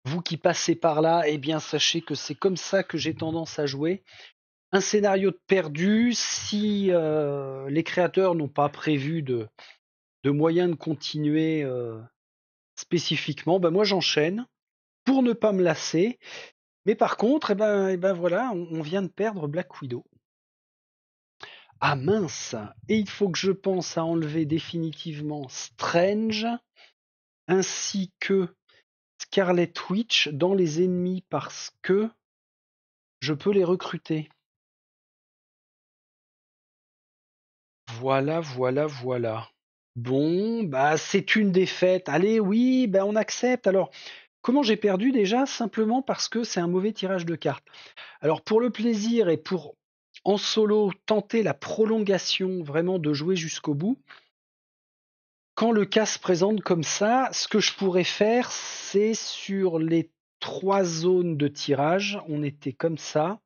vous qui passez par là, eh bien sachez que c'est comme ça que j'ai tendance à jouer. Un scénario de perdu, si les créateurs n'ont pas prévu de moyens de continuer spécifiquement, ben moi j'enchaîne pour ne pas me lasser. Mais par contre, voilà, on vient de perdre Black Widow. Ah mince! Et il faut que je pense à enlever définitivement Strange ainsi que Scarlet Witch dans les ennemis parce que je peux les recruter. Voilà, voilà, voilà. Bon, bah c'est une défaite. Allez, oui, bah on accepte. Alors, comment j'ai perdu déjà? Simplement parce que c'est un mauvais tirage de cartes. Alors, pour le plaisir et pour en solo tenter la prolongation, vraiment de jouer jusqu'au bout, quand le cas se présente comme ça, ce que je pourrais faire, c'est sur les 3 zones de tirage, on était comme ça,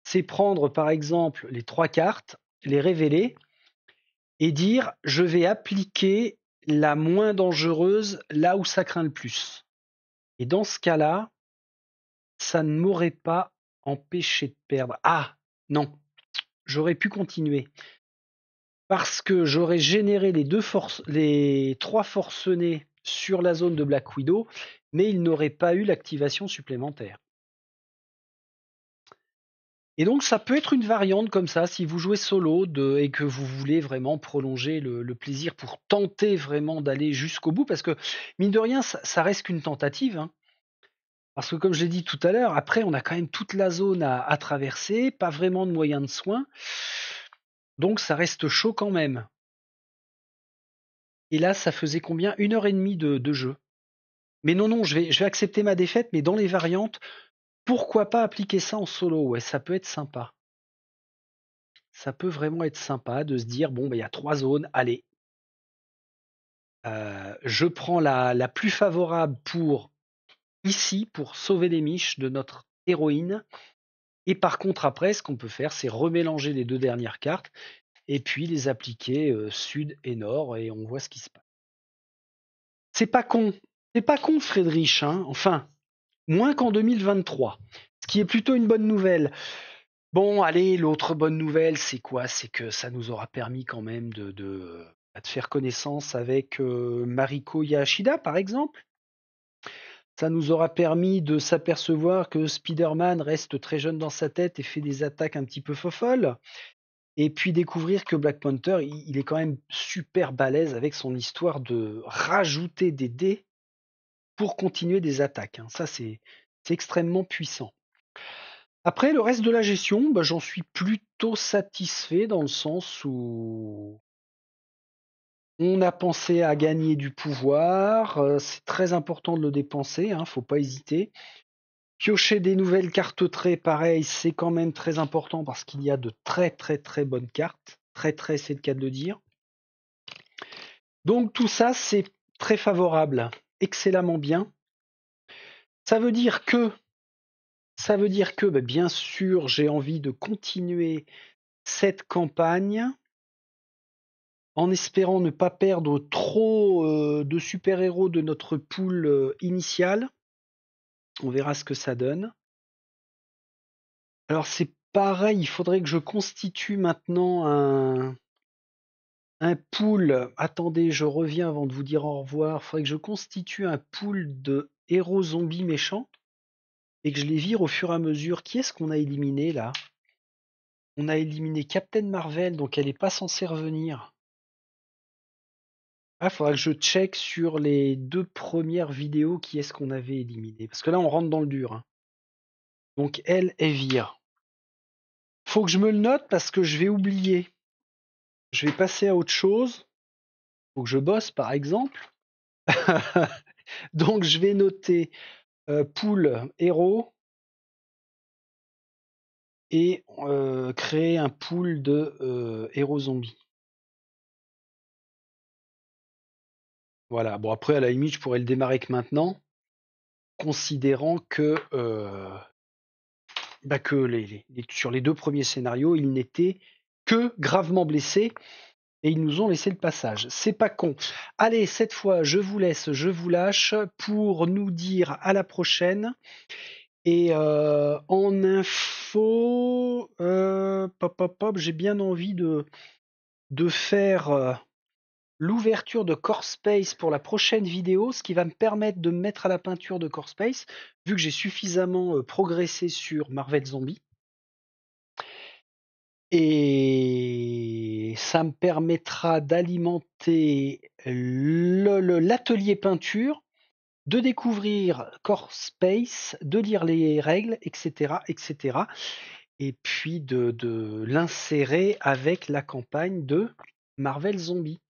c'est prendre par exemple les 3 cartes, les révéler et dire je vais appliquer la moins dangereuse là où ça craint le plus. Et dans ce cas-là, ça ne m'aurait pas empêché de perdre. Ah non, j'aurais pu continuer parce que j'aurais généré les 3 forcenés sur la zone de Black Widow, mais il n'aurait pas eu l'activation supplémentaire. Et donc ça peut être une variante comme ça, si vous jouez solo et que vous voulez vraiment prolonger le plaisir pour tenter vraiment d'aller jusqu'au bout, parce que mine de rien, ça reste qu'une tentative. Hein. Parce que comme je l'ai dit tout à l'heure, après on a quand même toute la zone à traverser, pas vraiment de moyens de soins, donc ça reste chaud quand même. Et là, ça faisait combien? 1 heure et demie de jeu. Mais non, je vais accepter ma défaite, mais dans les variantes, pourquoi pas appliquer ça en solo? Ouais, ça peut être sympa. Ça peut vraiment être sympa de se dire, bon, il y a 3 zones, allez, je prends la plus favorable pour ici, pour sauver les miches de notre héroïne. Et par contre, après, ce qu'on peut faire, c'est remélanger les 2 dernières cartes et puis les appliquer sud et nord et on voit ce qui se passe. C'est pas con. C'est pas con, Friedrich. Hein. Enfin, moins qu'en 2023. Ce qui est plutôt une bonne nouvelle. Bon, allez, l'autre bonne nouvelle, c'est quoi? C'est que ça nous aura permis quand même de faire connaissance avec Mariko Yashida, par exemple. Ça nous aura permis de s'apercevoir que Spider-Man reste très jeune dans sa tête et fait des attaques un petit peu folles. Et puis découvrir que Black Panther, il est quand même super balèze avec son histoire de rajouter des dés pour continuer des attaques. Hein. Ça, c'est extrêmement puissant. Après, le reste de la gestion, bah, j'en suis plutôt satisfait dans le sens où on a pensé à gagner du pouvoir. C'est très important de le dépenser, hein, faut pas hésiter. Piocher des nouvelles cartes traits, pareil, c'est quand même très important parce qu'il y a de très très très bonnes cartes. Très très, c'est le cas de le dire. Donc tout ça, c'est très favorable, excellemment bien. Ça veut dire que, bah, bien sûr, j'ai envie de continuer cette campagne en espérant ne pas perdre trop de super-héros de notre pool initial. On verra ce que ça donne. Alors c'est pareil, il faudrait que je constitue maintenant un pool. Attendez, je reviens avant de vous dire au revoir. Il faudrait que je constitue un pool de héros zombies méchants et que je les vire au fur et à mesure. Qui est-ce qu'on a éliminé là? On a éliminé Captain Marvel, donc elle n'est pas censée revenir. Ah, faudra que je check sur les 2 premières vidéos qui est-ce qu'on avait éliminé. Parce que là, on rentre dans le dur. Hein. Donc elle vire. Faut que je me le note parce que je vais oublier. Je vais passer à autre chose. Faut que je bosse, par exemple. Donc je vais noter pool héros et créer un pool de héros zombies. Voilà. Bon, après, à la limite, je pourrais le démarrer que maintenant, considérant que, sur les 2 premiers scénarios, ils n'étaient que gravement blessés et ils nous ont laissé le passage. C'est pas con. Allez, cette fois, je vous laisse, je vous lâche pour nous dire à la prochaine. Et en info, j'ai bien envie de faire l'ouverture de Core Space pour la prochaine vidéo, ce qui va me permettre de me mettre à la peinture de Core Space, vu que j'ai suffisamment progressé sur Marvel Zombie. Et ça me permettra d'alimenter l'atelier peinture, de découvrir Core Space, de lire les règles, etc., etc. Et puis de l'insérer avec la campagne de Marvel Zombie.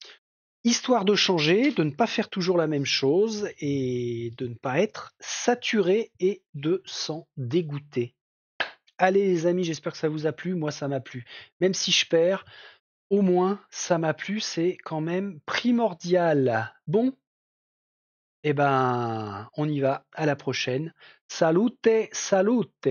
Histoire de changer, de ne pas faire toujours la même chose et de ne pas être saturé et de s'en dégoûter. Allez les amis, j'espère que ça vous a plu, moi ça m'a plu. Même si je perds, au moins ça m'a plu, c'est quand même primordial. Bon, eh ben on y va, à la prochaine. Salute, salute.